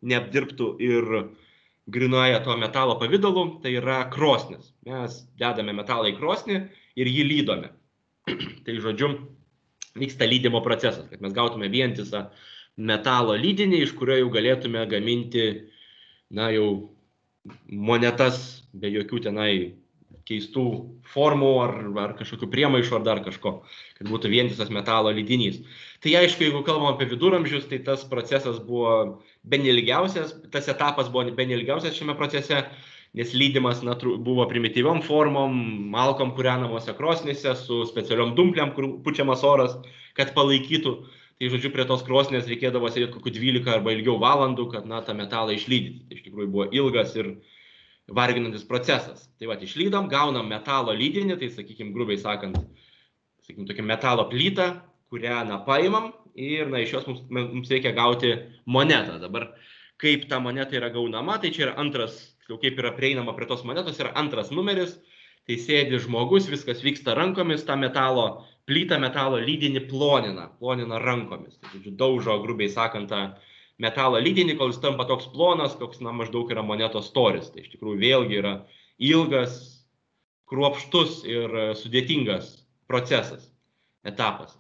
neapdirbtų ir grinoja to metalo pavidalu, tai yra krosnis. Mes dedame metalą į krosnį ir jį lydome. Tai žodžiu, vyksta lydymo procesas, kad mes gautume vientisą metalo lydinį, iš kurio jau galėtume gaminti, na, jau monetas be jokių tenai keistų formų ar kažkokių priemaišų ar dar kažko, kad būtų vientisas metalo lydinys. Tai aišku, jeigu kalbam apie viduramžius, tai tas procesas buvo bene ilgiausias, tas etapas buvo bene ilgiausias šiame procese, nes lydimas buvo primityviom formom, malkom kūrenamose krosnėse, su specialiom dumplėm, kur pučiamas oras, kad palaikytų. Tai žodžiu, prie tos krosnės reikėdavo sėdėti kokių 12 arba ilgiau valandų, kad, na, tą metalą išlydyti. Tai iš tikrųjų buvo ilgas ir varginantis procesas. Tai va, išlydom, gaunam metalo lydinį, tai sakykime, grubiai sakant, sakykime, tokia metalo plytą, kurią, na, paimam ir, na, iš jos mums reikia gauti monetą. Dabar, kaip ta moneta yra gaunama, tai čia yra antras, kaip yra prieinama prie tos monetos, yra antras numeris, tai sėdi žmogus, viskas vyksta rankomis, tą metalo plytą, metalo lydinį plonina rankomis. Tai, žodžiu, daužo, grubiai sakant, tą metalo lydinį, kol jis tampa toks plonas, koks, na, maždaug yra monetos storis. Tai iš tikrųjų vėlgi yra ilgas, kruopštus ir sudėtingas procesas, etapas.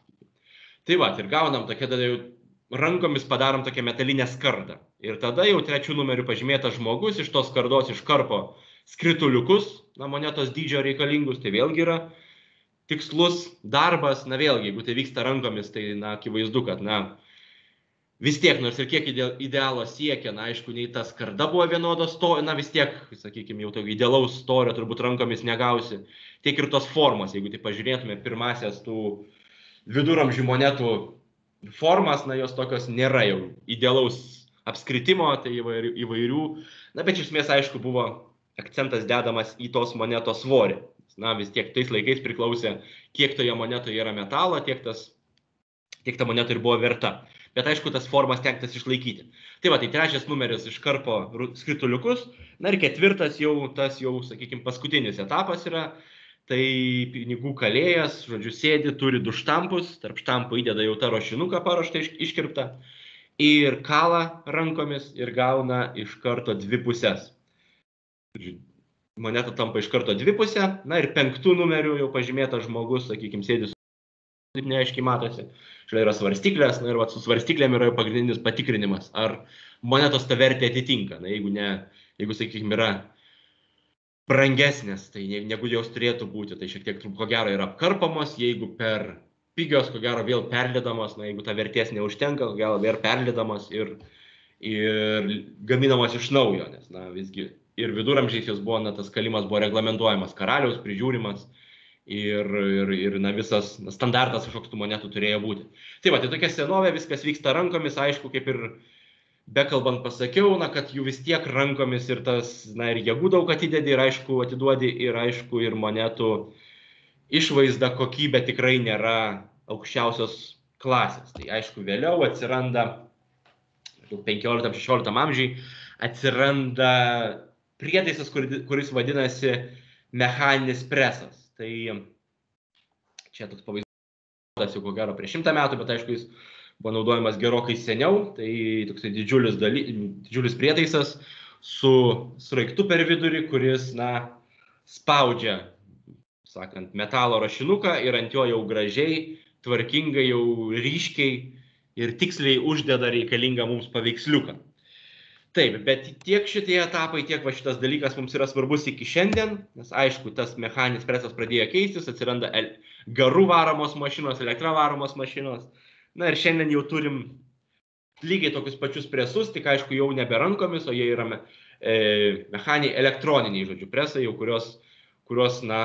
Tai va, ir gaunam tokia tada jau rankomis padarom tokią metalinę skardą. Ir tada jau 3 numeriu pažymėtas žmogus iš tos skardos iškarpo skrituliukus, na, monetos dydžio reikalingus, tai vėlgi yra tikslus darbas, na vėlgi, jeigu tai vyksta rankomis, tai, na, akivaizdu, kad, na, vis tiek, nors ir kiek idealo siekia, na, aišku, nei ta skarda buvo vienodos storio, na, vis tiek, sakykime, jau tokio idealaus storio turbūt rankomis negausi, tiek ir tos formos, jeigu tai pažiūrėtume pirmasias tų viduramžių monetų formas, na, jos tokios nėra jau idealaus apskritimo, tai įvairių, na, bet iš esmės, aišku, buvo akcentas dedamas į tos monetos svorį. Na, vis tiek tais laikais priklausė, kiek toje monetoje yra metalo, tiek ta moneta ir buvo verta. Bet aišku, tas formas tenktas išlaikyti. Tai va, tai 3 numeris iškarpo skrituliukus, na ir 4 jau tas jau, sakykime, paskutinis etapas yra, tai pinigų kalėjas, žodžiu, sėdi, turi 2 štampus, tarp štampų įdeda jau tą rošinuką paruoštą iškirptą ir kala rankomis ir gauna iš karto 2 pusės. Moneta tampa iš karto 2 pusė, na ir 5 numeriu jau pažymėtas žmogus, sakykime, sėdi, taip neaiškiai matosi. Šalia yra svarstyklės, na ir su svarstyklėm yra pagrindinis patikrinimas, ar monetos ta vertė atitinka. Na, jeigu, sakykime, yra brangesnės, tai negu jos turėtų būti, tai šiek tiek ko gero yra apkarpamos, jeigu per pigios, ko gero vėl perlydamos, na, jeigu ta vertės neužtenka, ko gero vėl perlydamos ir gaminamos iš naujo, nes, na, visgi ir viduramžiais jos buvo, na, tas kalimas buvo reglamentuojamas karaliaus, prižiūrimas ir na, visas standartas kažkoks tų monetų turėjo būti. Tai va, tai tokia senovė, viskas vyksta rankomis, aišku, kaip ir bekalbant pasakiau, na, kad jų vis tiek rankomis ir tas, na, ir jėgų daug atidedi ir aišku atiduodi ir aišku ir monetų išvaizda, kokybė tikrai nėra aukščiausios klasės. Tai aišku, vėliau atsiranda 15-16 amžiai atsiranda prietaisas, kuris vadinasi mechaninis presas. Tai čia toks pavaizduotas jau ko gero prieš 100 metų, bet aišku, jis buvo naudojamas gerokai seniau. Tai toksai didžiulis prietaisas su sraigtu per vidurį, kuris, na, spaudžia, sakant, metalo rašinuką ir ant jo jau gražiai, tvarkingai, jau ryškiai ir tiksliai uždeda reikalingą mums paveiksliuką. Taip, bet tiek šitie etapai, tiek va šitas dalykas mums yra svarbus iki šiandien, nes aišku, tas mechaninis presas pradėjo keistis, atsiranda garų varomos mašinos, elektra varomos mašinos. Na ir šiandien jau turim lygiai tokius pačius presus, tik aišku jau nebe rankomis, o jie yra mechaniniai elektroniniai, žodžiu, presai, jau kurios, na,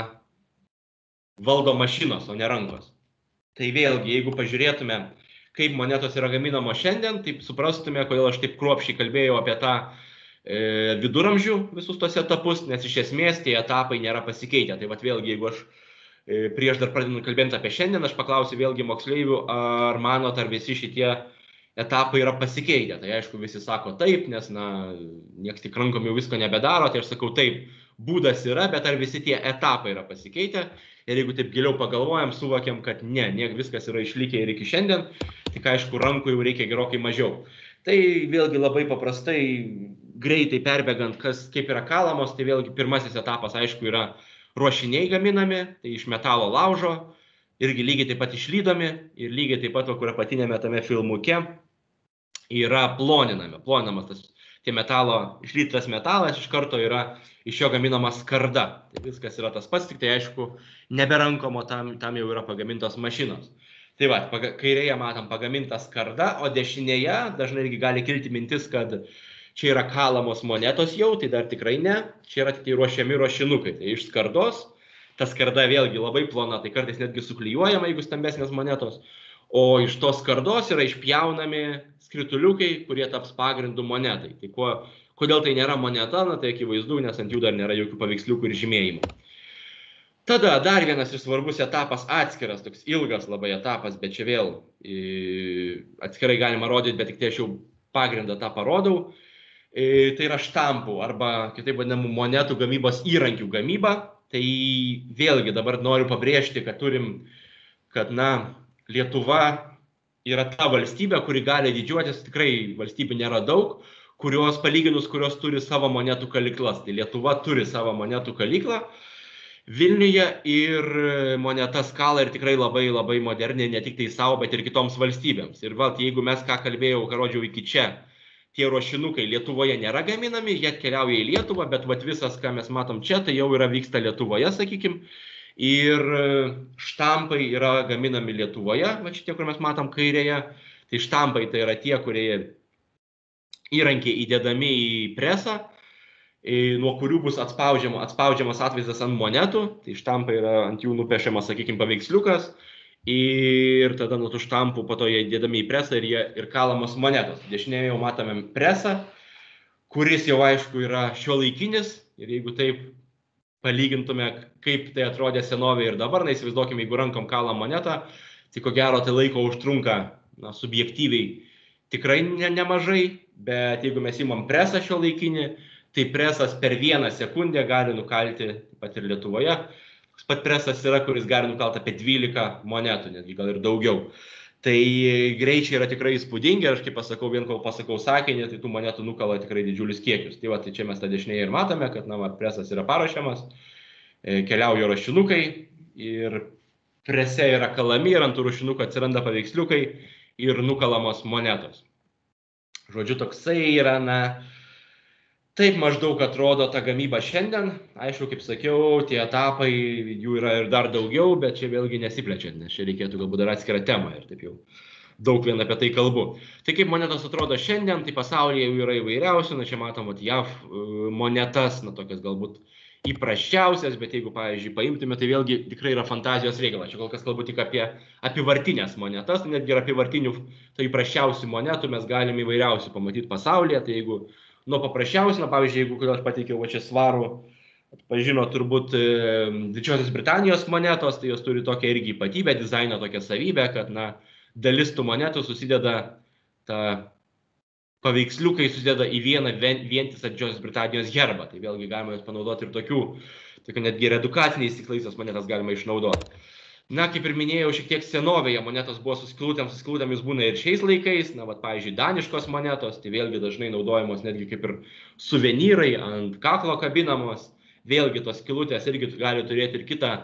valdo mašinos, o ne rankos. Tai vėlgi, jeigu pažiūrėtume, kaip monetos yra gaminamos šiandien, taip suprastume, kodėl aš taip kruopščiai kalbėjau apie tą viduramžių visus tos etapus, nes iš esmės tie etapai nėra pasikeitę. Tai vat vėlgi, jeigu aš prieš dar pradedant kalbėti apie šiandien, aš paklausiu vėlgi moksleivių, ar manot, ar visi šitie etapai yra pasikeitę. Tai aišku, visi sako taip, nes, na, nieks tik rankom jau visko nebedaro, tai aš sakau taip, būdas yra, bet ar visi tie etapai yra pasikeitę. Ir jeigu taip giliau pagalvojam, suvokiam, kad ne, viskas yra išlikę ir iki šiandien, tik aišku, rankų jau reikia gerokai mažiau. Tai vėlgi labai paprastai, greitai perbėgant, kaip yra kalamos, tai vėlgi pirmasis etapas, aišku, yra ruošiniai gaminami, tai iš metalo laužo, irgi lygiai taip pat išlydomi ir lygiai taip pat, kur apatinėme tame filmuke, yra ploninamas tie išlydytas metalas, iš karto yra iš jo gaminama skarda. Tai viskas yra tas pats, tik tai aišku, neberankomo, tam jau yra pagamintos mašinos. Tai va, kairėje matom pagamintą skardą, o dešinėje dažnai irgi gali kilti mintis, kad čia yra kalamos monetos jau, tai dar tikrai ne, čia yra tik ruošiami ruošinukai. Tai iš skardos, ta skarda vėlgi labai plona, tai kartais netgi suklijuojama, jeigu stambesnės monetos, o iš tos skardos yra išpjaunami skrituliukai, kurie taps pagrindu monetai. Tai kodėl tai nėra moneta, na tai akivaizdu, nes ant jų dar nėra jokių paveiksliukų ir žymėjimų. Tada dar vienas ir svarbus etapas, atskiras, toks ilgas labai etapas, bet čia vėl atskirai galima rodyti, bet tik tai aš jau pagrindą tą parodau. Tai yra štampų arba kitaip vadinamų monetų gamybos įrankių gamyba. Tai vėlgi dabar noriu pabrėžti, kad na, Lietuva yra ta valstybė, kuri gali didžiuotis, tikrai valstybių nėra daug, kurios turi savo monetų kaliklas. Tai Lietuva turi savo monetų kaliklą Vilniuje ir moneta skala ir tikrai labai labai moderni, ne tik tai savo, bet ir kitoms valstybėms. Ir vat, jeigu mes ką kalbėjau, ką rodžiau iki čia, tie ruošinukai Lietuvoje nėra gaminami, jie atkeliauja į Lietuvą, bet vat, visas, ką mes matom čia, tai jau yra vyksta Lietuvoje, sakykim. Ir štampai yra gaminami Lietuvoje, va šitie, kur mes matom kairėje. Tai štampai tai yra tie, kurie įrankiai įdedami į presą, nuo kurių bus atspaudžiamas atvaizdas ant monetų, tai štampai yra ant jų nupiešiamas, sakykime, paveiksliukas, ir tada nuo tų štampų po to jie dėdami į presą ir kalamos monetos. Dešinėje jau matome presą, kuris jau aišku yra šiuolaikinis, ir jeigu taip palygintume, kaip tai atrodė senovėje ir dabar, na įsivaizduokime, jeigu rankom kalam monetą, tai ko gero tai laiko užtrunka, na, subjektyviai tikrai nemažai, bet jeigu mes imam presą šiuolaikinį, tai presas per 1 sekundę gali nukalti, taip pat ir Lietuvoje. Toks pat presas yra, kuris gali nukalti apie 12 monetų, netgi gal ir daugiau. Tai greičiai yra tikrai įspūdingi, aš kaip pasakau, vien kol pasakau sakinį, tai tų monetų nukala tikrai didžiulius kiekius. Tai va, tai čia mes tą dešinėje ir matome, kad na, presas yra paruošiamas, keliauja rašinukai ir prese yra kalami ir ant tų rašinukų atsiranda paveiksliukai ir nukalamos monetos. Žodžiu, toksai yra, na, taip maždaug atrodo ta gamyba šiandien. Aišku, kaip sakiau, tie etapai, jų yra ir dar daugiau, bet čia vėlgi nesiplečiant, nes čia reikėtų galbūt dar atskirą temą ir taip jau daug vien apie tai kalbu. Tai kaip monetos atrodo šiandien, tai pasaulyje jų yra įvairiausių, na čia matom, JAV monetas, na tokias galbūt įprasčiausias, bet jeigu, pavyzdžiui, paimtume, tai vėlgi tikrai yra fantazijos reikalas. Čia kol kas kalbu tik apie apivartinės monetas, netgi ir apivartinių, tai įprasčiausių monetų mes galime įvairiausių pamatyti pasaulyje, tai jeigu nuo paprasčiausių, na, pavyzdžiui, jeigu aš pateikiau va čia svarų, pažino turbūt Didžiosios Britanijos monetos, tai jos turi tokią irgi ypatybę, dizaino tokią savybę, kad, na, dalis tų monetų susideda, paveiksliukai susideda į vieną vientisą Didžiosios Britanijos herbą. Tai vėlgi galima juos panaudoti ir tokių netgi ir edukaciniais tikslais tos monetas galima išnaudoti. Na, kaip ir minėjau, šiek tiek senovėje monetos buvo su skylutėmis būna ir šiais laikais. Na, vat, pavyzdžiui, daniškos monetos, tai vėlgi dažnai naudojamos netgi kaip ir suvenyrai ant kaklo kabinamos. Vėlgi tos skylutės irgi gali turėti ir kitą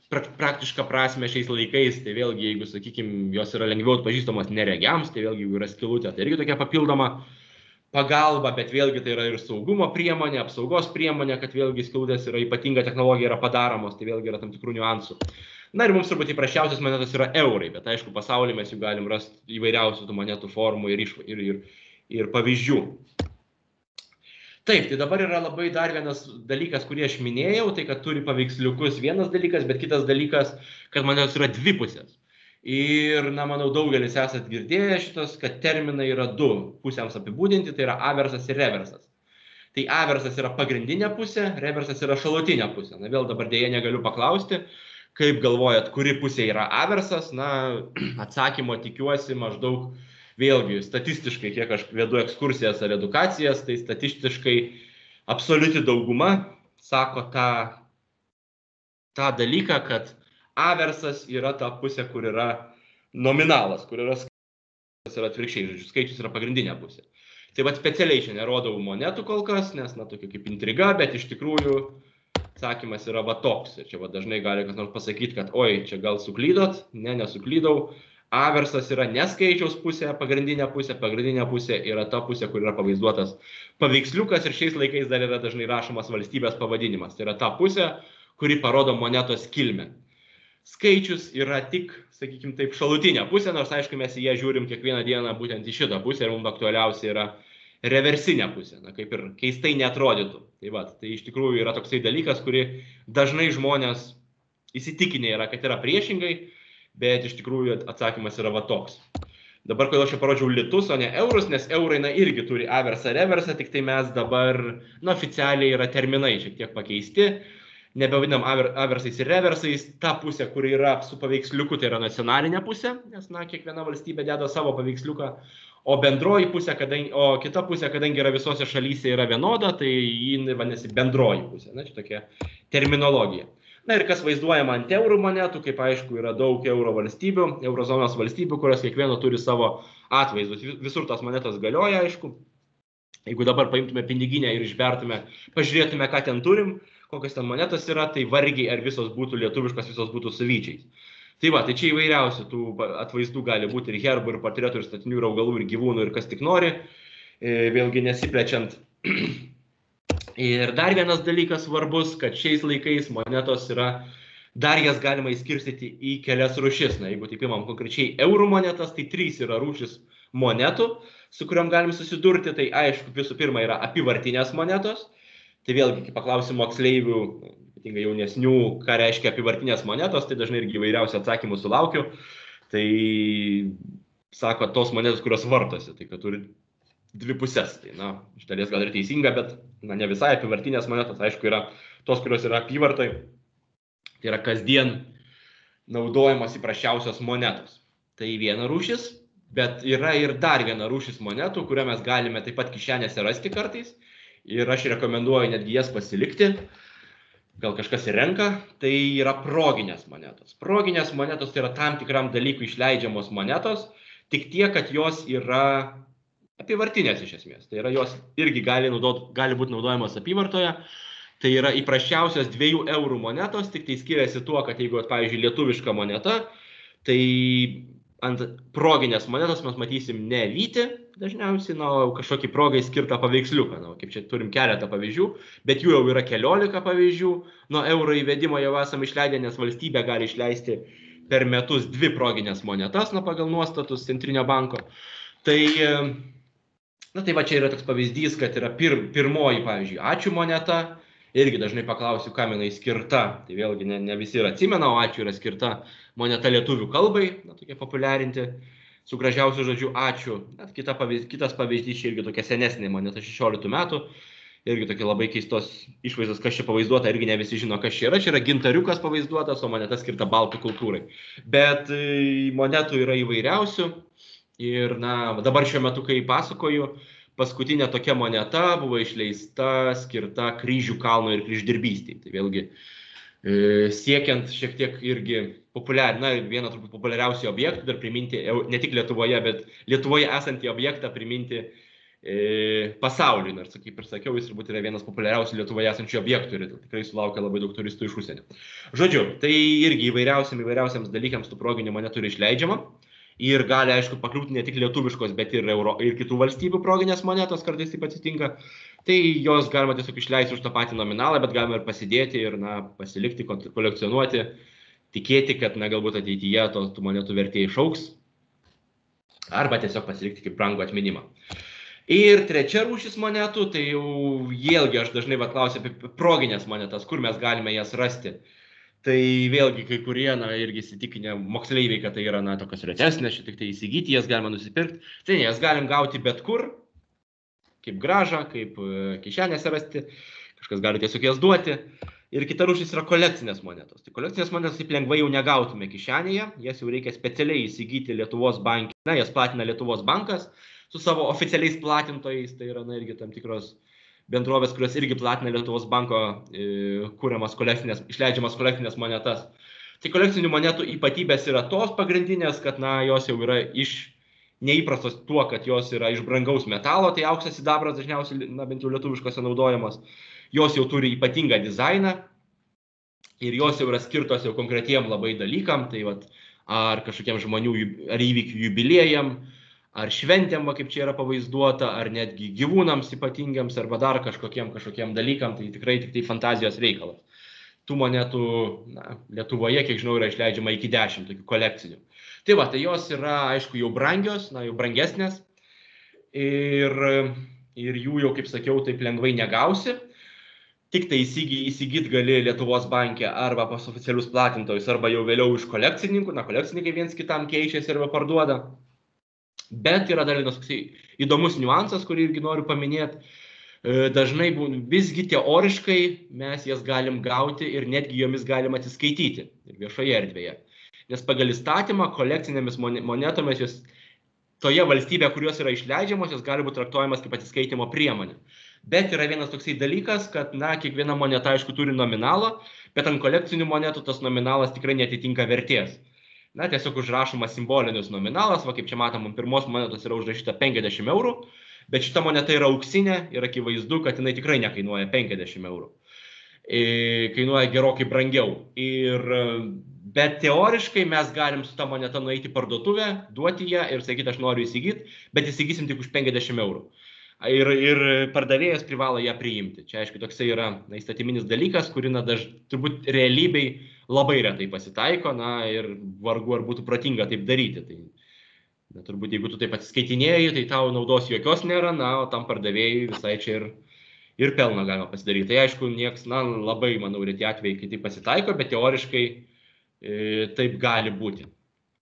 praktišką prasme šiais laikais. Tai vėlgi, jeigu, sakykime, jos yra lengviau atpažįstamos neregiams, tai vėlgi, jeigu yra skylutė, tai irgi tokia papildoma pagalba, bet vėlgi tai yra ir saugumo priemonė, apsaugos priemonė, kad vėlgi skylutės yra ypatinga technologija yra padaromos, tai vėlgi yra tam tikrų niuansų. Na ir mums turbūt įprasčiausios monetos yra eurai, bet aišku, pasaulyje mes jų galim rasti įvairiausių tų monetų formų ir pavyzdžių. Taip, tai dabar yra labai dar vienas dalykas, kurį aš minėjau, tai kad turi paveiksliukus vienas dalykas, bet kitas dalykas, kad monetos yra dvipusės. Ir, na, manau, daugelis esat girdėję šitos, kad terminai yra du pusėms apibūdinti, tai yra aversas ir reversas. Tai aversas yra pagrindinė pusė, reversas yra šalutinė pusė. Na, vėl dabar dėja negaliu paklausti, kaip galvojat, kuri pusė yra aversas. Na, atsakymo tikiuosi maždaug vėlgi statistiškai, kiek aš vedu ekskursijas ar edukacijas, tai statistiškai absoliuti dauguma sako tą dalyką, kad aversas yra ta pusė, kur yra nominalas, kur yra skaičius, yra atvirkščiai, žodžiu, skaičius yra pagrindinė pusė. Tai va specialiai čia nerodau monetų kol kas, nes, na, tokia kaip intriga, bet iš tikrųjų atsakymas yra va toks. Ir čia va dažnai gali kas nors pasakyti, kad oi, čia gal suklydot, ne, nesuklydau. Aversas yra ne skaičiaus pusė, pagrindinė pusė yra ta pusė, kur yra pavaizduotas paveiksliukas ir šiais laikais dar yra dažnai rašomas valstybės pavadinimas. Tai yra ta pusė, kuri parodo monetos kilmę. Skaičius yra tik, sakykime taip, šalutinė pusė, nors aišku mes į ją žiūrim kiekvieną dieną būtent į šitą pusę ir mums aktualiausia yra reversinė pusė, na, kaip ir keistai neatrodytų. Tai va, tai iš tikrųjų yra toksai dalykas, kurį dažnai žmonės įsitikinę yra, kad yra priešingai, bet iš tikrųjų atsakymas yra va toks. Dabar, kodėl aš čia parodžiau litus, o ne eurus, nes eurai, na, irgi turi aversą, reversą, tik tai mes dabar, na, oficialiai yra terminai šiek tiek pakeisti. Nebevadinam aversais ir reversais, ta pusė, kur yra su paveiksliuku, tai yra nacionalinė pusė, nes, na, kiekviena valstybė deda savo paveiksliuką, o bendroji pusė, o kita pusė, kadangi yra visose šalyse yra vienoda, tai ji vadinasi bendroji pusė, na, čia tokia terminologija. Na ir kas vaizduojama ant eurų monetų, kaip aišku, yra daug euro valstybių, eurozonos valstybių, kurios kiekvieno turi savo atvaizdus, visur tas monetos galioja, aišku. Jeigu dabar paimtume piniginę ir išbertume, pažiūrėtume, ką ten turim, kokios ten monetos yra, tai vargiai ar visos būtų lietuviškos, visos būtų su vyčiais. Tai va, tai čia įvairiausių tų atvaizdų gali būti ir herbų, ir portretų, ir statinių, ir augalų, ir gyvūnų, ir kas tik nori, vėlgi nesiplečiant. Ir dar vienas dalykas svarbus, kad šiais laikais monetos yra, dar jas galima įskirstyti į kelias rūšis. Na, jeigu taip imam konkrečiai eurų monetas, tai 3 yra rūšis monetų, su kuriuom galim susidurti. Tai aišku, visų pirma yra apyvartinės monetos. Tai vėlgi, kai paklausiu moksleivių, ypatingai jaunesnių, ką reiškia apyvartinės monetos, tai dažnai irgi įvairiausių atsakymų sulaukiu. Tai sako, tos monetos, kurios vartosi, tai kad turi 2 pusės. Tai, na, iš dalies gal ir teisinga, bet na, ne visai apyvartinės monetos, aišku, yra tos, kurios yra apyvartai. Tai yra kasdien naudojamos įprasčiausios monetos. Tai viena rūšis, bet yra ir dar viena rūšis monetų, kurią mes galime taip pat kišenėse rasti kartais. Ir aš rekomenduoju netgi jas pasilikti, gal kažkas ir renka, tai yra proginės monetos. Proginės monetos tai yra tam tikram dalykui išleidžiamos monetos, tik tiek, kad jos yra apyvartinės iš esmės. Tai yra jos irgi gali būti naudojamos apyvartoje. Tai yra įprasčiausios 2 eurų monetos, tik tai skiriasi tuo, kad jeigu, pavyzdžiui, lietuviška moneta, tai ant proginės monetos mes matysim ne vytį dažniausiai, na, kažkokį progai skirtą paveiksliuką. Na, kaip čia turim keletą pavyzdžių, bet jų jau yra 14 pavyzdžių. Nuo euro įvedimo jau esam išleidę, nes valstybė gali išleisti per metus 2 proginės monetas, na, pagal nuostatus Centrinio banko. Tai, na, tai va čia yra toks pavyzdys, kad yra pirmoji, pavyzdžiui, ačiū moneta. Irgi dažnai paklausiu, kam jinai skirta. Tai vėlgi ne visi ir atsimena, o ačiū yra skirta moneta lietuvių kalbai, na, tokia populiarinti su gražiausiu žodžiu ačiū. Net kitas pavyzdys, čia irgi tokia senesnė moneta 16 metų. Irgi tokia labai keistos išvaizdos, kas čia pavaizduota, irgi ne visi žino, kas čia yra. Čia yra gintariukas pavaizduotas, o moneta skirta baltų kultūrai. Bet monetų yra įvairiausių. Ir na, dabar šiuo metu, kai pasakoju, paskutinė tokia moneta buvo išleista skirta kryžių kalno ir kryždirbystei. Tai vėlgi siekiant šiek tiek irgi vieną turbūt populiariausių objektų dar priminti, ne tik Lietuvoje, bet Lietuvoje esantį objektą priminti pasauliui. Nors, kaip ir sakiau, jis turbūt yra vienas populiariausių Lietuvoje esančių objektų ir tikrai sulaukia labai daug turistų iš užsienio. Žodžiu, tai irgi įvairiausiams dalykams tų proginių monetų yra išleidžiama. Ir gali, aišku, pakliūti ne tik lietuviškos, bet ir kitų valstybių proginės monetos, kartais taip atsitinka. Tai jos galima tiesiog išleisti už tą patį nominalą, bet galima ir pasidėti ir na, pasilikti, kolekcionuoti, tikėti, kad na, galbūt ateityje tų monetų vertė išaugs, arba tiesiog pasilikti kaip brangų atminimą. Ir trečia rūšis monetų, tai jau vėlgi aš dažnai klausiu apie proginės monetas, kur mes galime jas rasti. Tai vėlgi kai kurie, na, irgi įsitikinę moksleiviai, kad tai yra, na, tokios retesnės, tik tai įsigyti, jas galima nusipirkti. Tai ne, jas galim gauti bet kur, kaip gražą, kaip kišenėse rasti, kažkas gali tiesiog jas duoti. Ir kita rūšis yra kolekcinės monetos. Tai kolekcinės monetos taip lengvai jau negautume kišenėje, jas jau reikia specialiai įsigyti Lietuvos banke. Na, jas platina Lietuvos bankas su savo oficialiais platintojais, tai yra, na, irgi tam tikros bendrovės, kurios irgi platina Lietuvos banko išleidžiamas kolekcinės monetas. Tai kolekcinių monetų ypatybės yra tos pagrindinės, kad na, jos jau yra neįprastos tuo, kad jos yra iš brangaus metalo, tai auksas sidabras dažniausiai, na, bent jau lietuviškose naudojamos. Jos jau turi ypatingą dizainą ir jos jau yra skirtos jau konkretiem labai dalykam, tai vat, ar kažkokiem žmonių ar įvykių jubiliejam, ar šventėm, kaip čia yra pavaizduota, ar netgi gyvūnams ypatingiams, arba dar kažkokiem dalykam, tai tikrai tik tai fantazijos reikalas. Tų monetų na, Lietuvoje, kiek žinau, yra išleidžiama iki 10 tokių kolekcinių. Tai va, tai jos yra, aišku, jau brangios, na, jau brangesnės ir jų jau, kaip sakiau, taip lengvai negausi. Tik tai įsigyti gali Lietuvos banke arba pas oficialius platintojus, arba jau vėliau iš kolekcininkų, na, kolekcininkai viens kitam keičiasi arba parduoda. Bet yra dar vienas įdomus niuansas, kurį irgi noriu paminėti. Dažnai visgi teoriškai mes jas galim gauti ir netgi jomis galim atsiskaityti viešoje erdvėje. Nes pagal įstatymą kolekcinėmis monetomis jos toje valstybėje, kurios yra išleidžiamos, jos gali būti traktuojamas kaip atsiskaitimo priemonė. Bet yra vienas toksai dalykas, kad na, kiekviena moneta, aišku, turi nominalą, bet ant kolekcinių monetų tas nominalas tikrai netitinka vertės. Na, tiesiog užrašomas simbolinis nominalas, va kaip čia matom, ant pirmos monetos yra užrašyta 50 eurų, bet šita moneta yra auksinė ir akivaizdu, kad jinai tikrai nekainuoja 50 eurų. kainuoja gerokai brangiau. Bet teoriškai mes galim su tą monetą nueiti į parduotuvę, duoti ją ir sakyti, aš noriu įsigyti, bet įsigysim tik už 50 eurų. Ir pardavėjas privalo ją priimti. Čia, aišku, toksai yra įstatyminis dalykas, kurį turbūt realybei labai retai pasitaiko, ir vargu ar būtų protinga taip daryti. Tai turbūt, jeigu tu taip atsiskaitinėjai, tai tau naudos jokios nėra, o tam pardavėjai visai čia ir pelną galima pasidaryti. Tai aišku, nieks, labai, manau, reti atvejai, kai tai pasitaiko, bet teoriškai taip gali būti.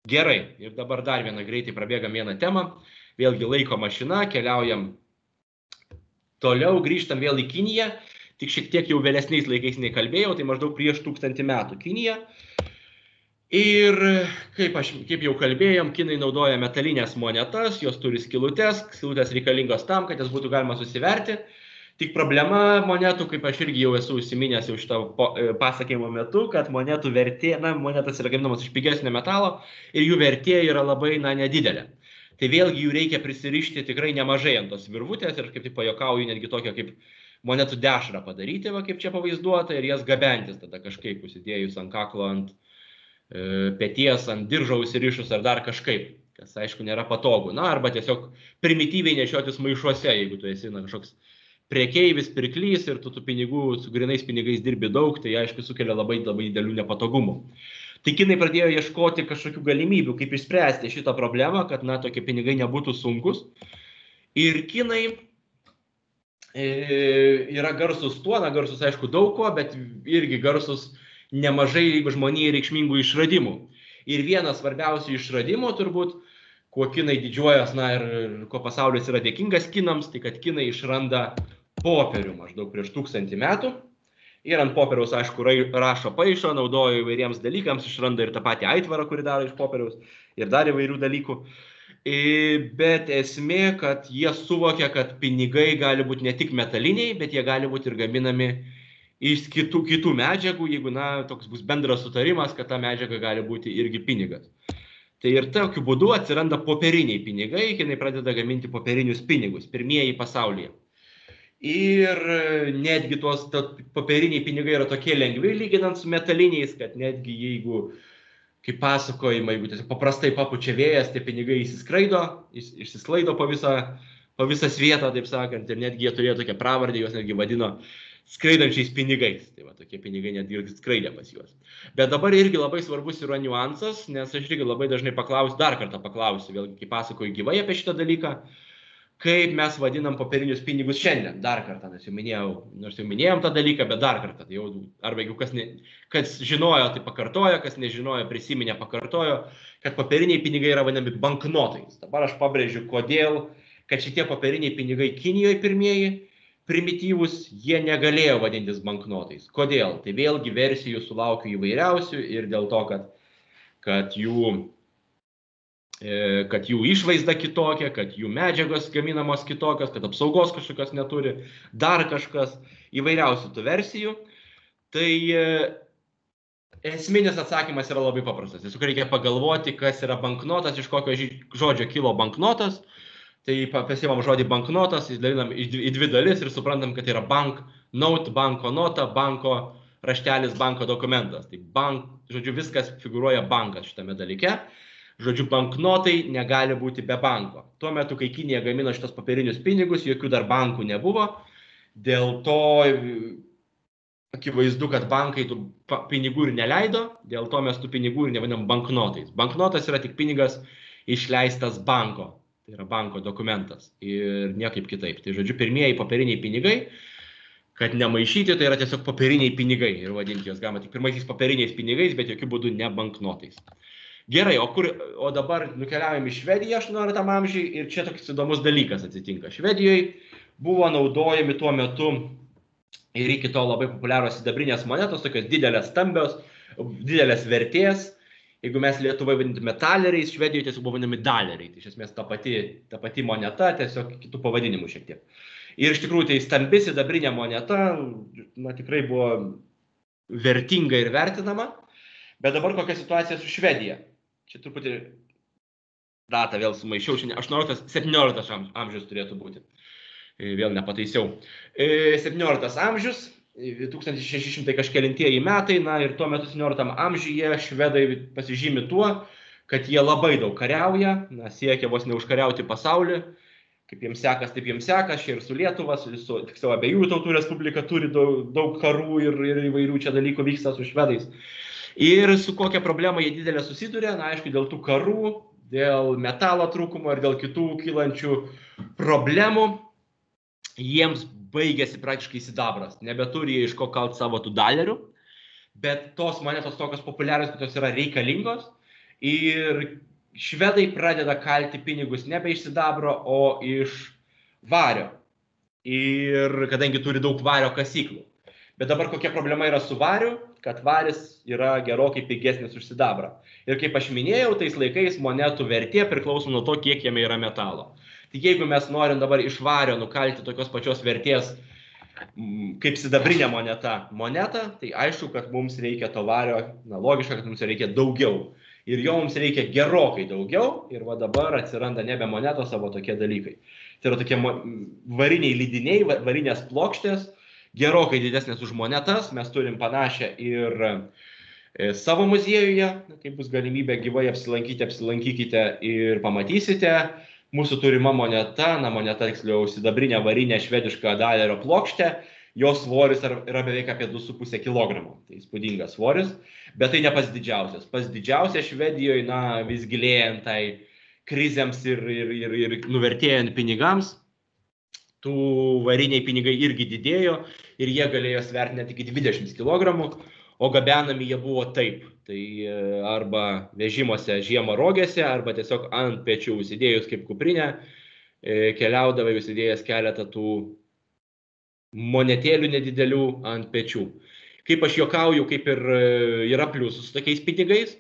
Gerai, ir dabar dar vieną greitai prabėgam vieną temą. Vėlgi laiko mašina, keliaujam toliau, grįžtam vėl į Kiniją, tik šiek tiek jau vėlesniais laikais nekalbėjau, tai maždaug prieš 1000 metų Kinija. Ir kaip jau kalbėjom, kinai naudoja metalinės monetas, jos turi skylutes reikalingos tam, kad jas būtų galima susiverti. Tik problema monetų, kaip aš irgi jau esu užsiminęs jau šitą pasakėjimo metu, kad monetų vertė, monetas yra gaminamas iš pigesnio metalo ir jų vertė yra labai, nedidelė. Tai vėlgi jų reikia prisirišti tikrai nemažai ant tos virvutės ir kaip taip pajokauju, netgi tokią kaip monetų dešrą padaryti, kaip čia pavaizduota, ir jas gabentis tada kažkaip užsidėjus ant kaklo, ant peties, ant diržo užsirišus ar dar kažkaip, kas aišku nėra patogu. Arba tiesiog primityviai nešiotis maišuose, jeigu tu esi kažkoks prekeivis, pirklys ir tu pinigų, su grinais pinigais dirbi daug, tai aišku sukelia labai didelių nepatogumų. Tai kinai pradėjo ieškoti kažkokių galimybių, kaip išspręsti šitą problemą, kad tokie pinigai nebūtų sunkus. Ir kinai yra garsus tuo, garsus aišku daug ko, bet irgi garsus nemažai žmonijai reikšmingų išradimų. Ir vienas svarbiausių išradimų turbūt, kuo kinai didžiuojas, ir ko pasaulis yra dėkingas kinams, tai kad kinai išranda popierių maždaug prieš 1000 metų. Ir ant popieriaus, aišku, rašo, paišo, naudoja įvairiems dalykams, išranda ir tą patį aitvarą, kurį daro iš popieriaus, ir dar įvairių dalykų. Bet esmė, kad jie suvokia, kad pinigai gali būti ne tik metaliniai, bet jie gali būti ir gaminami iš kitų medžiagų, jeigu, toks bus bendras sutarimas, kad ta medžiaga gali būti irgi pinigas. Tai ir tokiu būdu atsiranda popieriniai pinigai, kinai pradeda gaminti popierinius pinigus, pirmieji pasaulyje. Ir netgi tos popieriniai pinigai yra tokie lengvi lyginant su metaliniais, kad netgi jeigu, kaip pasakojama, jeigu tiesiog paprastai papučia vėjas, tie pinigai išsisklaido po visą svietą, taip sakant, ir netgi jie turėjo tokią pravardę, juos netgi vadino skraidančiais pinigais. Tai tokie pinigai netgi ir skraidė pas juos. Bet dabar irgi labai svarbus yra niuansas, nes aš irgi labai dažnai dar kartą paklausiu, vėlgi, kai pasakoju gyvai apie šitą dalyką, kaip mes vadinam popierinius pinigus šiandien. Dar kartą, nors jau minėjom tą dalyką, bet dar kartą. Arba jeigu kas žinojo, tai pakartojo, kas nežinojo, prisiminė, pakartojo, kad popieriniai pinigai yra vadinami banknotais. Dabar aš pabrėžiu, kodėl, kad šitie popieriniai pinigai Kinijoje pirmieji, primityvus, jie negalėjo vadintis banknotais. Kodėl? Tai vėlgi versijų sulaukiu įvairiausių ir dėl to, kad jų išvaizda kitokia, kad jų medžiagos gaminamos kitokios, kad apsaugos kažkokios neturi, dar kažkas, įvairiausių tų versijų. Tai esminis atsakymas yra labai paprastas. Tiesiog reikia pagalvoti, kas yra banknotas, iš kokio žodžio kilo banknotas. Tai pasiimam žodį banknotas, įdalinam į dvi dalis ir suprantam, kad tai yra banknote, banko nota, banko raštelis, banko dokumentas. Tai žodžiu, viskas figūruoja bankas šitame dalyke. Žodžiu, banknotai negali būti be banko. Tuo metu, kai Kinija gamino šitos popierinius pinigus, jokių dar bankų nebuvo. Dėl to akivaizdu, kad bankai tų pinigų ir neleido, dėl to mes tų pinigų ir nevadinam banknotais. Banknotas yra tik pinigas išleistas banko. Tai yra banko dokumentas ir niekaip kitaip. Tai žodžiu, pirmieji popieriniai pinigai, kad nemaišyti, tai yra tiesiog popieriniai pinigai. Ir vadinti juos galima tik pirmaisiais popieriniais pinigais, bet jokių būdų ne banknotais. Gerai, o dabar nukeliaujame į Švediją 18 amžiui ir čia toks įdomus dalykas atsitinka. Švedijoje buvo naudojami tuo metu ir iki to labai populiarios sidabrinės monetos, tokios didelės stambios, didelės vertės. Jeigu mes Lietuvoje vadintume taleriais, Švedijoje tiesiog buvo vadinami daleriai. Tai iš esmės ta pati moneta, tiesiog kitų pavadinimų šiek tiek. Ir iš tikrųjų tai stambi sidabrinė moneta, tikrai buvo vertinga ir vertinama. Bet dabar kokia situacija su Švedija? Čia truputį datą vėl sumaišiau, 17 amžius turėtų būti. Vėl nepataisiau. 17 amžius 1600 kažkelintieji metai, na ir tuo metu 17 amžiuje švedai pasižymi tuo, kad jie labai daug kariauja, na, siekia vos neužkariauti pasaulį, kaip jiems sekas, taip jiems sekas, čia ir su Lietuva, tiksliau abiejų tautų respublika turi daug karų ir įvairių čia dalykų vyksta su švedais. Ir su kokia problema jie didelė susiduria, na aišku, dėl tų karų, dėl metalo trūkumo ir dėl kitų kylančių problemų, jiems baigėsi praktiškai sidabras, nebeturi jie iš ko kalt savo tų dolerių, bet tos monetos tokios populiarios, kad jos yra reikalingos ir švedai pradeda kalti pinigus nebe iš sidabro, o iš vario. Ir kadangi turi daug vario kasyklų. Bet dabar kokia problema yra su variu, kad varis yra gerokai pigesnis už sidabrą. Ir kaip aš minėjau, tais laikais monetų vertė priklauso nuo to, kiek jame yra metalo. Tai jeigu mes norim dabar iš vario nukalti tokios pačios vertės kaip sidabrinė moneta, tai aišku, kad mums reikia to vario, na logiška, kad mums reikia daugiau. Ir jo mums reikia gerokai daugiau ir va dabar atsiranda nebe monetos, savo tokie dalykai. Tai yra tokie variniai lydiniai, varinės plokštės, gerokai didesnės už monetas, mes turim panašią ir savo muziejuje, kai bus galimybė gyvai apsilankykite ir pamatysite. Mūsų turima moneta, na moneta tiksliau sidabrinė varinė švediška dalerio plokštė, jos svoris yra beveik apie 2,5 kg. Tai įspūdingas svoris, bet tai ne pats didžiausias. Pats didžiausias Švedijoje, na vis gilėjant tai krizėms ir nuvertėjant pinigams, tų variniai pinigai irgi didėjo ir jie galėjo sverti net iki 20 kg, o gabenami jie buvo taip. Tai arba vežimuose žiemą rogėse, arba tiesiog ant pečių užsidėjus kaip kuprinę, keliaudavai užsidėjęs keletą tų monetėlių nedidelių ant pečių. Kaip aš juokauju, kaip ir yra pliusų su tokiais pinigais.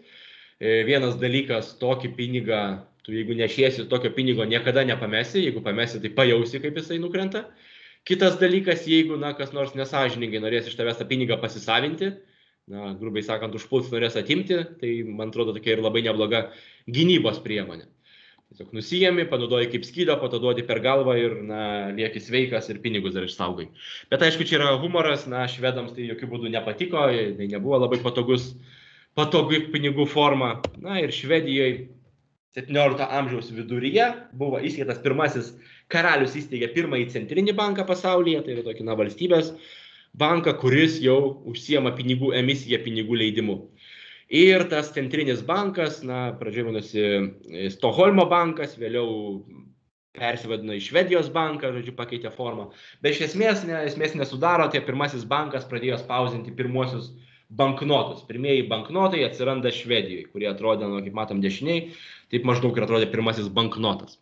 Vienas dalykas, tokį pinigą, tu jeigu nešiesi tokio pinigo niekada nepamesi, jeigu pamesi, tai pajausi, kaip jisai nukrenta. Kitas dalykas, jeigu kas nors nesąžiningai norės iš tavęs tą pinigą pasisavinti, na, grubiai sakant, užpuls norės atimti, tai man atrodo tokia ir labai nebloga gynybos priemonė. Tiesiog nusijami, panaudoji kaip skydą, po to duodi per galvą ir, na, lieki sveikas ir pinigus dar išsaugai. Bet aišku, čia yra humoras, na, švedams tai jokių būdų nepatiko, tai nebuvo labai patogi pinigų forma. Na ir Švedijoje 17 amžiaus viduryje buvo įsteigtas pirmasis karalius įsteigė pirmąjį centrinį banką pasaulyje, tai yra tokį, na, valstybės banką, kuris jau užsiema pinigų emisiją, pinigų leidimu. Ir tas centrinis bankas, na, pradžioje vadinosi Stokholmo bankas, vėliau persivadino į Švedijos banką, žodžiu, pakeitė formą. Bet iš esmės nesudaro, tai pirmasis bankas pradėjo spausdinti pirmuosius banknotus. Pirmieji banknotai atsiranda Švedijoje, kurie atrodė, nu, kaip matom dešiniai, taip maždaug ir atrodė pirmasis banknotas.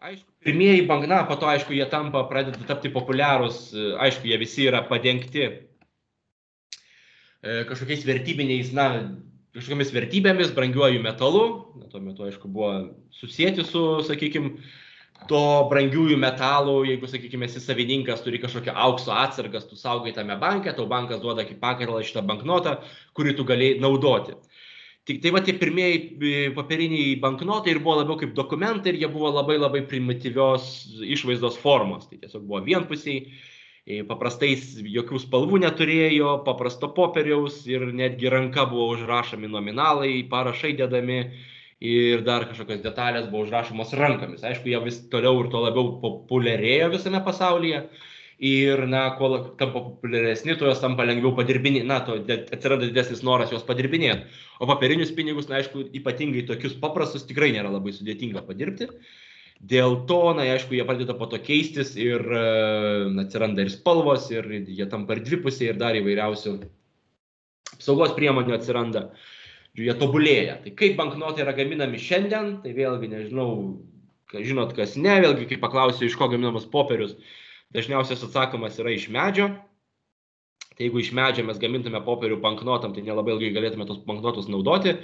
Aišku, pirmieji banknotai, po to, aišku, jie pradeda tapti populiarūs, aišku, jie visi yra padengti kažkokiais vertybiniais, na, kažkokiamis vertybėmis, brangiuoju metalu. Na, tuo metu, aišku, buvo susijęti su, sakykime, to brangiųjų metalų, jeigu, sakykime, esi savininkas, turi kažkokią aukso atsargas, tu saugai tame banke, tau bankas duoda kaip pakaralą šitą banknotą, kurį tu galėjai naudoti. Tai va tie pirmieji papiriniai banknotai ir buvo labiau kaip dokumentai ir jie buvo labai primityvios išvaizdos formos. Tai tiesiog buvo vienpusiai, paprastais jokių spalvų neturėjo, paprasto popieriaus ir netgi ranka buvo užrašomi nominalai, parašai dedami ir dar kažkokios detalės buvo užrašomos rankomis. Aišku, jie vis toliau ir to labiau populiarėjo visame pasaulyje. Ir, na, kuo tampa populiaresni, tuo jos tampa lengviau padirbinėti, na, atsiranda didesnis noras juos padirbinėti. O papirinius pinigus, na, aišku, ypatingai tokius paprastus tikrai nėra labai sudėtinga padirbti. Dėl to, na, aišku, jie pradeda po to keistis ir atsiranda ir spalvos, ir jie tampa ir dvipusiai, ir dar įvairiausių apsaugos priemonių atsiranda. Jie tobulėja. Tai kaip banknotai yra gaminami šiandien, tai vėlgi nežinau, žinot, kas ne, vėlgi, kai paklausiu, iš ko gaminamas popierius, dažniausias atsakymas yra iš medžio. Tai jeigu iš medžio mes gamintume popierių banknotam, tai nelabai ilgai galėtume tos banknotus naudoti.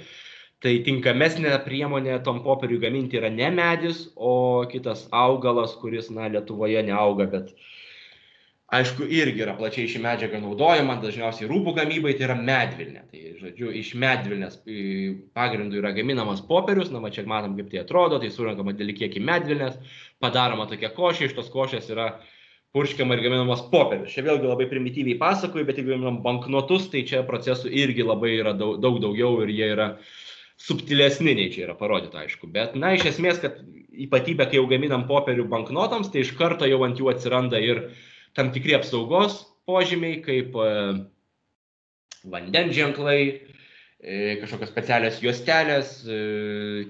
Tai tinkamesnė priemonė tom popieriui gaminti yra ne medis, o kitas augalas, kuris, na, Lietuvoje neauga, bet aišku, irgi yra plačiai ši medžiaga naudojama, dažniausiai rūbų gamybai, tai yra medvilnė. Tai, žodžiu, iš medvilnės pagrindų yra gaminamas popierius, na, va čia matom, kaip tai atrodo, tai surenkama didelį kiekį medvilnės, padaroma tokia košė, iš tos košės yra purškiama ir gaminamas popierius. Čia vėlgi labai primityviai pasakoju, bet jeigu gaminam banknotus, tai čia procesų irgi labai yra daug daugiau ir jie yra subtilesni, nei čia yra parodyta, aišku. Bet, na, iš esmės, kad ypatybė, kai jau gaminam popierių banknotams, tai iš karto jau ant jų atsiranda ir tam tikri apsaugos požymiai, kaip vandens ženklai, kažkokios specialios juostelės,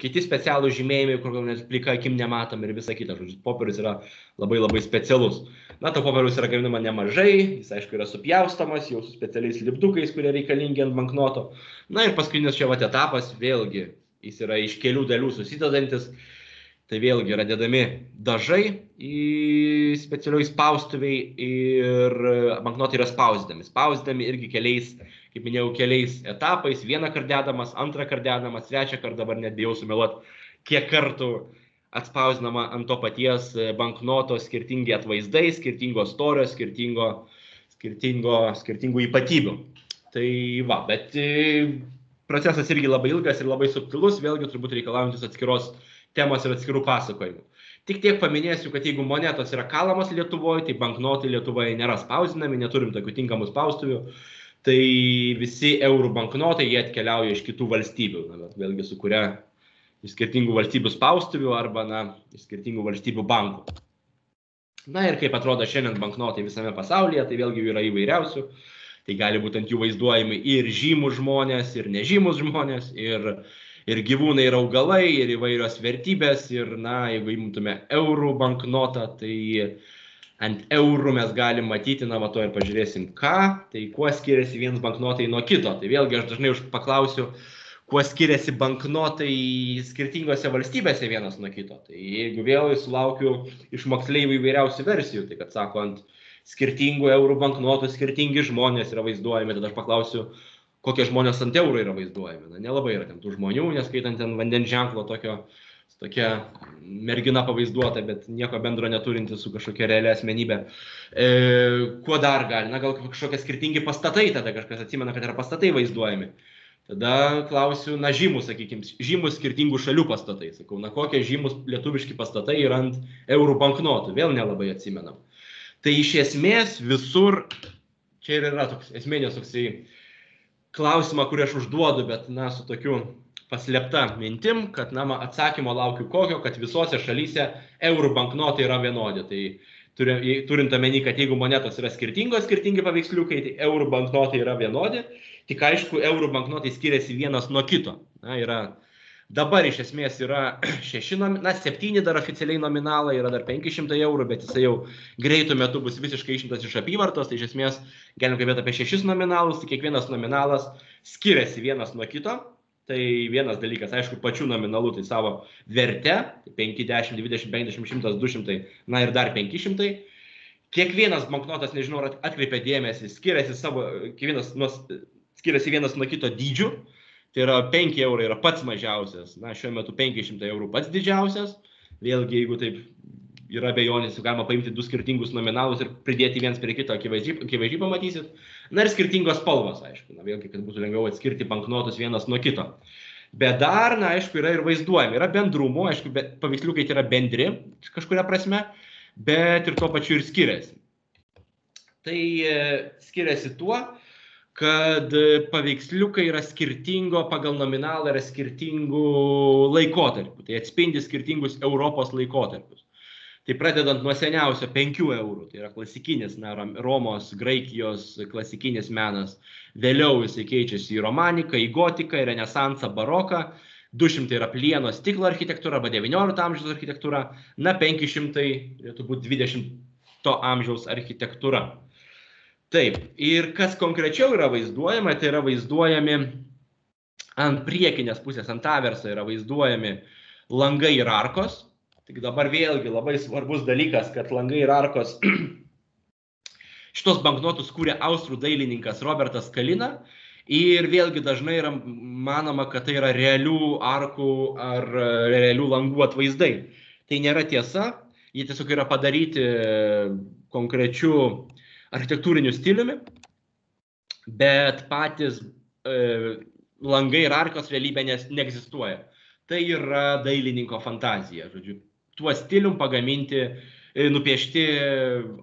kiti specialūs žymėjimai, kur gal net plika akim nematom ir visa kita. Žodžiu, popierius yra labai labai specialus. Na, to popieriaus yra gaminama nemažai, jis aišku yra supjaustamas, jau su specialiais lipdukais, kurie reikalingi ant banknoto. Na ir paskutinis čia etapas, vėlgi, jis yra iš kelių dalių susidedantis. Tai vėlgi yra dedami dažai į specialioj spaustuviai ir banknotai yra spausdami irgi keliais, kaip minėjau, keliais etapais. Vieną kartą dedamas, antrą kartą dedamas, trečią kartą, dabar net bijau sumeluoti, kiek kartų atspausdinama ant to paties banknoto skirtingi atvaizdai, skirtingos storio, skirtingų ypatybių. Tai va, bet procesas irgi labai ilgas ir labai subtilus, vėlgi turbūt reikalaujantis atskiros temos ir atskirų pasakojimų. Tik tiek paminėsiu, kad jeigu monetos yra kalamos Lietuvoje, tai banknotai Lietuvoje nėra spausdinami, neturim tokių tinkamų spaustuvių, tai visi eurų banknotai jie atkeliauja iš kitų valstybių, na, vėlgi su kuria iš skirtingų valstybių spaustuvių arba iš skirtingų valstybių bankų. Na ir kaip atrodo šiandien banknotai visame pasaulyje, tai vėlgi yra įvairiausių. Tai gali būti ant jų vaizduojami ir žymus žmonės, ir nežymus žmonės, ir gyvūnai, ir augalai, ir įvairios vertybės. Ir, jeigu imtume eurų banknotą, tai ant eurų mes galim matyti, va to ir pažiūrėsim ką, tai kuo skiriasi vienas banknotai nuo kito. Tai vėlgi aš dažnai paklausiu, kuo skiriasi banknotai skirtingose valstybėse vienas nuo kito. Tai jeigu vėl sulaukiu iš moksleivių įvairiausių versijų, tai kad sako, ant skirtingų eurų banknotų skirtingi žmonės yra vaizduojami, tada aš paklausiu, kokie žmonės ant eurų yra vaizduojami. Nelabai yra ten tų žmonių, neskaitant ten vandens ženklo tokia mergina pavaizduota, bet nieko bendro neturinti su kažkokia realia asmenybė. Kuo dar gali? Gal kažkokie skirtingi pastatai, tada kažkas atsimena, kad yra pastatai vaizduojami. Tada klausiu, žymus, sakykime, žymus skirtingų šalių pastatai. Sakau, kokie žymus lietuviški pastatai yra ant eurų banknotų. Vėl nelabai atsimenam. Tai iš esmės visur, čia ir yra toks esminės toksai klausimą, kurį aš užduodu, bet su tokiu paslėpta mintim, kad atsakymo laukiu kokio, kad visose šalyse eurų banknotai yra vienodi. Tai turint omeny, kad jeigu monetos yra skirtingos, skirtingi paveiksliukai, tai eurų banknotai yra vienodi, tik aišku, eurų banknotai skiriasi vienas nuo kito. Dabar iš esmės yra 7 dar oficialiai nominalai, yra dar 500 eurų, bet jisai jau greitų metu bus visiškai išimtas iš apyvartos, tai iš esmės galim kalbėti apie 6 nominalus, tai kiekvienas nominalas skiriasi vienas nuo kito. Tai vienas dalykas, aišku, pačių nominalų, tai savo verte, 5, 10, 20, 50, 100, 200, ir dar 500. Kiekvienas banknotas, nežinau, ar atkreipia dėmesį, skiriasi vienas nuo kito dydžių. Tai yra 5 eurai yra pats mažiausias, šiuo metu 500 eurų pats didžiausias. Vėlgi, jeigu taip yra abejonės, galima paimti 2 skirtingus nominalus ir pridėti viens prie kito, akivaizdžiai pamatysit. Ir skirtingos spalvos, aišku, vėlgi, kad būtų lengviau atskirti banknotus vienas nuo kito. Bet dar, aišku, yra ir vaizduojami, yra bendrumų, aišku, paveiksliukai tai yra bendri kažkuria prasme, bet ir tuo pačiu ir skiriasi. Tai skiriasi tuo, kad paveiksliukai yra skirtingo pagal nominalą, yra skirtingų laikotarpių, tai atspindi skirtingus Europos laikotarpius. Tai pradedant nuo seniausio 5 eurų, tai yra klasikinis, Romos, Graikijos klasikinis menas, vėliau jisai keičiasi į romaniką, į gotiką, į renesansą, baroką, 200 yra plieno stiklo architektūra, arba 19 amžiaus architektūra, 500 turėtų būti 20 amžiaus architektūra. Taip, ir kas konkrečiau yra vaizduojama, tai yra vaizduojami ant priekinės pusės, ant averso yra vaizduojami langai ir arkos. Tik dabar vėlgi labai svarbus dalykas, kad langai ir arkos šitos banknotus kūrė austrų dailininkas Robertas Kalina. Ir vėlgi dažnai yra manoma, kad tai yra realių arkų ar realių langų atvaizdai. Tai nėra tiesa, jie tiesiog yra padaryti konkrečių architektūriniu stiliumi, bet patys langai ir arkos realybė neegzistuoja. Tai yra dailininko fantazija, žodžiu. Tuo stilium pagaminti nupiešti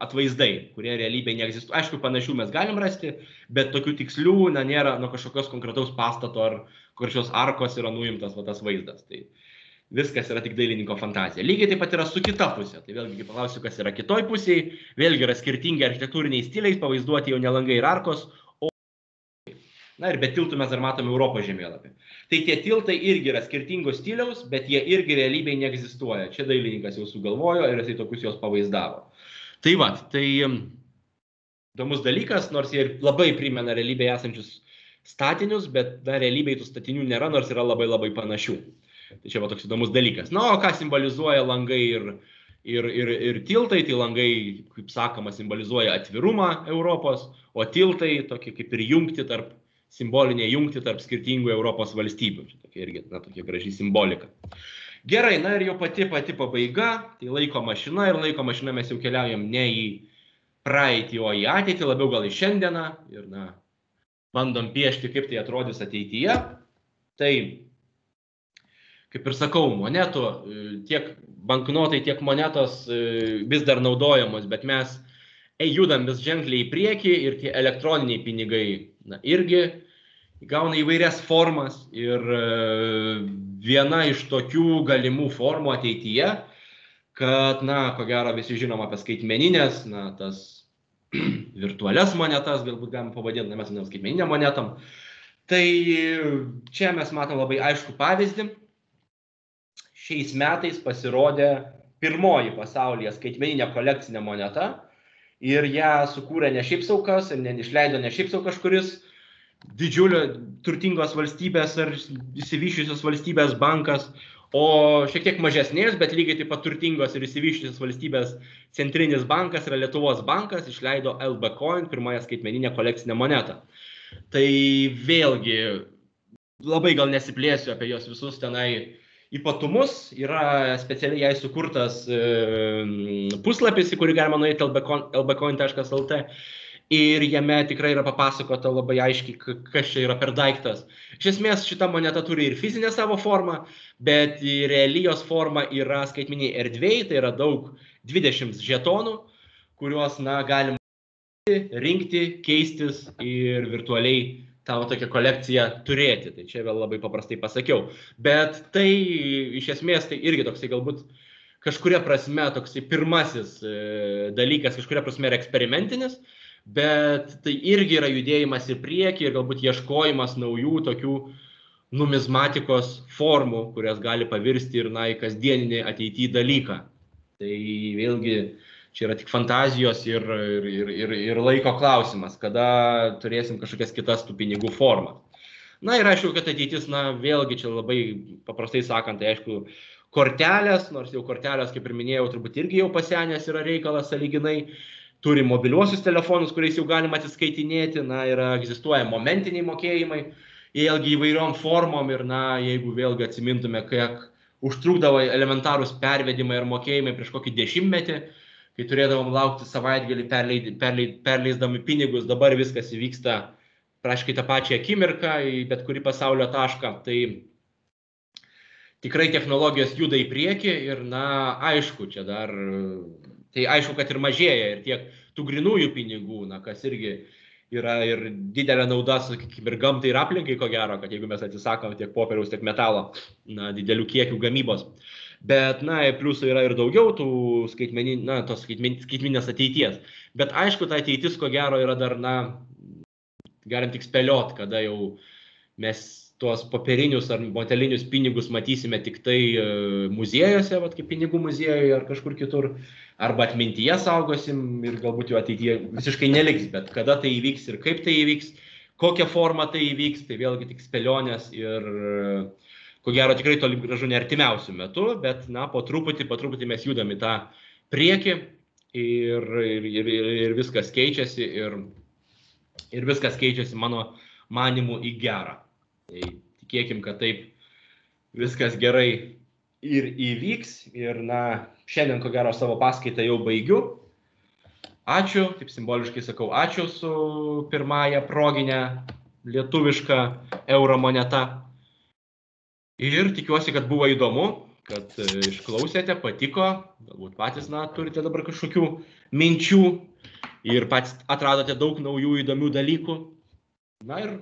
atvaizdai, kurie realybėje neegzistuoja. Aišku, panašių mes galim rasti, bet tokių tikslių nėra nuo kažkokios konkretaus pastato ar kažkokios arkos yra nuimtas tas vaizdas. Tai viskas yra tik dailininko fantazija. Lygiai taip pat yra su kita pusė. Tai vėlgi, kai paklausiu, kas yra kitoj pusėje, vėlgi yra skirtingi architektūriniai stiliai, pavaizduoti jau ne langai ir arkos, na ir be tiltų mes dar matome Europos žemėlapį. Tai tie tiltai irgi yra skirtingos stiliaus, bet jie irgi realybėje neegzistuoja. Čia dailininkas jau sugalvojo ir jisai tokius jos pavaizdavo. Tai va, tai įdomus dalykas, nors jie labai primena realybėje esančius statinius, bet dar realybėje tų statinių nėra, nors yra labai labai panašių. Tai čia va toks įdomus dalykas. Na, o ką simbolizuoja langai ir tiltai, tai langai, kaip sakoma, simbolizuoja atvirumą Europos, o tiltai tokie kaip ir simbolinė jungti tarp skirtingų Europos valstybių. Čia tokia irgi, tokia graži simbolika. Gerai, na ir jau pati pabaiga, tai laiko mašina ir laiko mašina mes jau keliaujam ne į praeitį, o į ateitį, labiau gal į šiandieną ir, bandom piešti, kaip tai atrodys ateityje. Tai, kaip ir sakau, monetų, tiek banknotai, tiek monetos vis dar naudojamos, bet mes judam vis ženkliai į priekį ir tie elektroniniai pinigai irgi gauna įvairias formas ir viena iš tokių galimų formų ateityje, kad, ko gero visi žinom apie skaitmeninės, tas virtualias monetas, galbūt galime pavadinti, mes vadinam skaitmeninėm monetom. Tai čia mes matom labai aišku pavyzdį. Šiais metais pasirodė pirmoji pasaulyje skaitmeninė kolekcinė moneta ir ją sukūrė ne šiaip sau kas ir išleido ne šiaip sau kažkuris didžiulio turtingos valstybės ar išsivysčiusios valstybės bankas, o šiek tiek mažesnės, bet lygiai taip pat turtingos ir išsivysčiusios valstybės centrinis bankas yra Lietuvos bankas, išleido LB Coin, pirmąją skaitmeninę kolekcinę monetą. Tai vėlgi, labai gal nesiplėsiu apie jos visus tenai ypatumus, yra specialiai jai sukurtas puslapis, į kurį galima nueiti lbcoin.lt ir jame tikrai yra papasakota labai aiškiai, kas čia yra per daiktas. Iš esmės šita moneta turi ir fizinę savo formą, bet realijos forma yra skaitmeniniai erdvėjai, tai yra daug 20 žetonų, kuriuos galima rinkti, keistis ir virtualiai tą tokią kolekciją turėti. Tai čia vėl labai paprastai pasakiau. Bet tai iš esmės tai irgi toksai galbūt kažkuria prasme toksai pirmasis dalykas, kažkuria prasme yra eksperimentinis, bet tai irgi yra judėjimas į priekį ir galbūt ieškojimas naujų tokių numizmatikos formų, kurias gali pavirsti ir į kasdieninį ateityje dalyką. Tai vėlgi čia yra tik fantazijos ir laiko klausimas, kada turėsim kažkokias kitas tų pinigų formas. Na ir aišku, kad ateitis, vėlgi čia labai paprastai sakant, tai aišku, kortelės, nors jau kortelės, kaip ir minėjau, turbūt irgi jau pasenęs yra reikalas sąlyginai, turi mobiliuosius telefonus, kuriais jau galima atsiskaitinėti, egzistuoja momentiniai mokėjimai, vėlgi įvairiom formom ir, jeigu vėlgi atsimintume, kiek užtrukdavo elementarūs pervedimai ir mokėjimai prieš kokį 10-metį, kai turėdavom laukti savaitgalį perleisdami pinigus, dabar viskas įvyksta praškai tą pačią akimirką į bet kurį pasaulio tašką, tai tikrai technologijos juda į priekį ir, aišku, čia dar, tai aišku, kad ir mažėja ir tiek tų grinųjų pinigų, kas irgi yra ir didelė nauda, sakykime, ir gamtai ir aplinkai, ko gero, kad jeigu mes atsisakom tiek popieriaus, tiek metalo, didelių kiekių gamybos. Bet, pliusų yra ir daugiau tų skaitmeninės ateities. Bet aišku, ta ateitis, ko gero, yra dar, galim tik spėliot, kada jau mes tuos popierinius ar motelinius pinigus matysime tik tai muziejuose, kaip pinigų muziejuje ar kažkur kitur, arba atmintyje saugosim ir galbūt jau ateityje visiškai neliks, bet kada tai įvyks ir kaip tai įvyks, kokią formą tai įvyks, tai vėlgi tik spėlionės ir ko gero tikrai toli gražu ne artimiausių metų, bet po truputį mes judam į tą priekį ir viskas keičiasi ir viskas keičiasi mano manimu į gerą. Tai tikėkim, kad taip viskas gerai ir įvyks ir šiandien ko gero savo paskaitą jau baigiu. Ačiū, taip simboliškai sakau, ačiū su pirmąją proginę lietuvišką euro moneta. Ir tikiuosi, kad buvo įdomu. kad išklausėte, patiko, galbūt patys, turite dabar kažkokių minčių ir patys atradote daug naujų įdomių dalykų. Na ir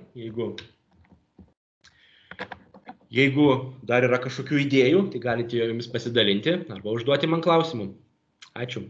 jeigu dar yra kažkokių idėjų, tai galite jomis pasidalinti arba užduoti man klausimų. Ačiū.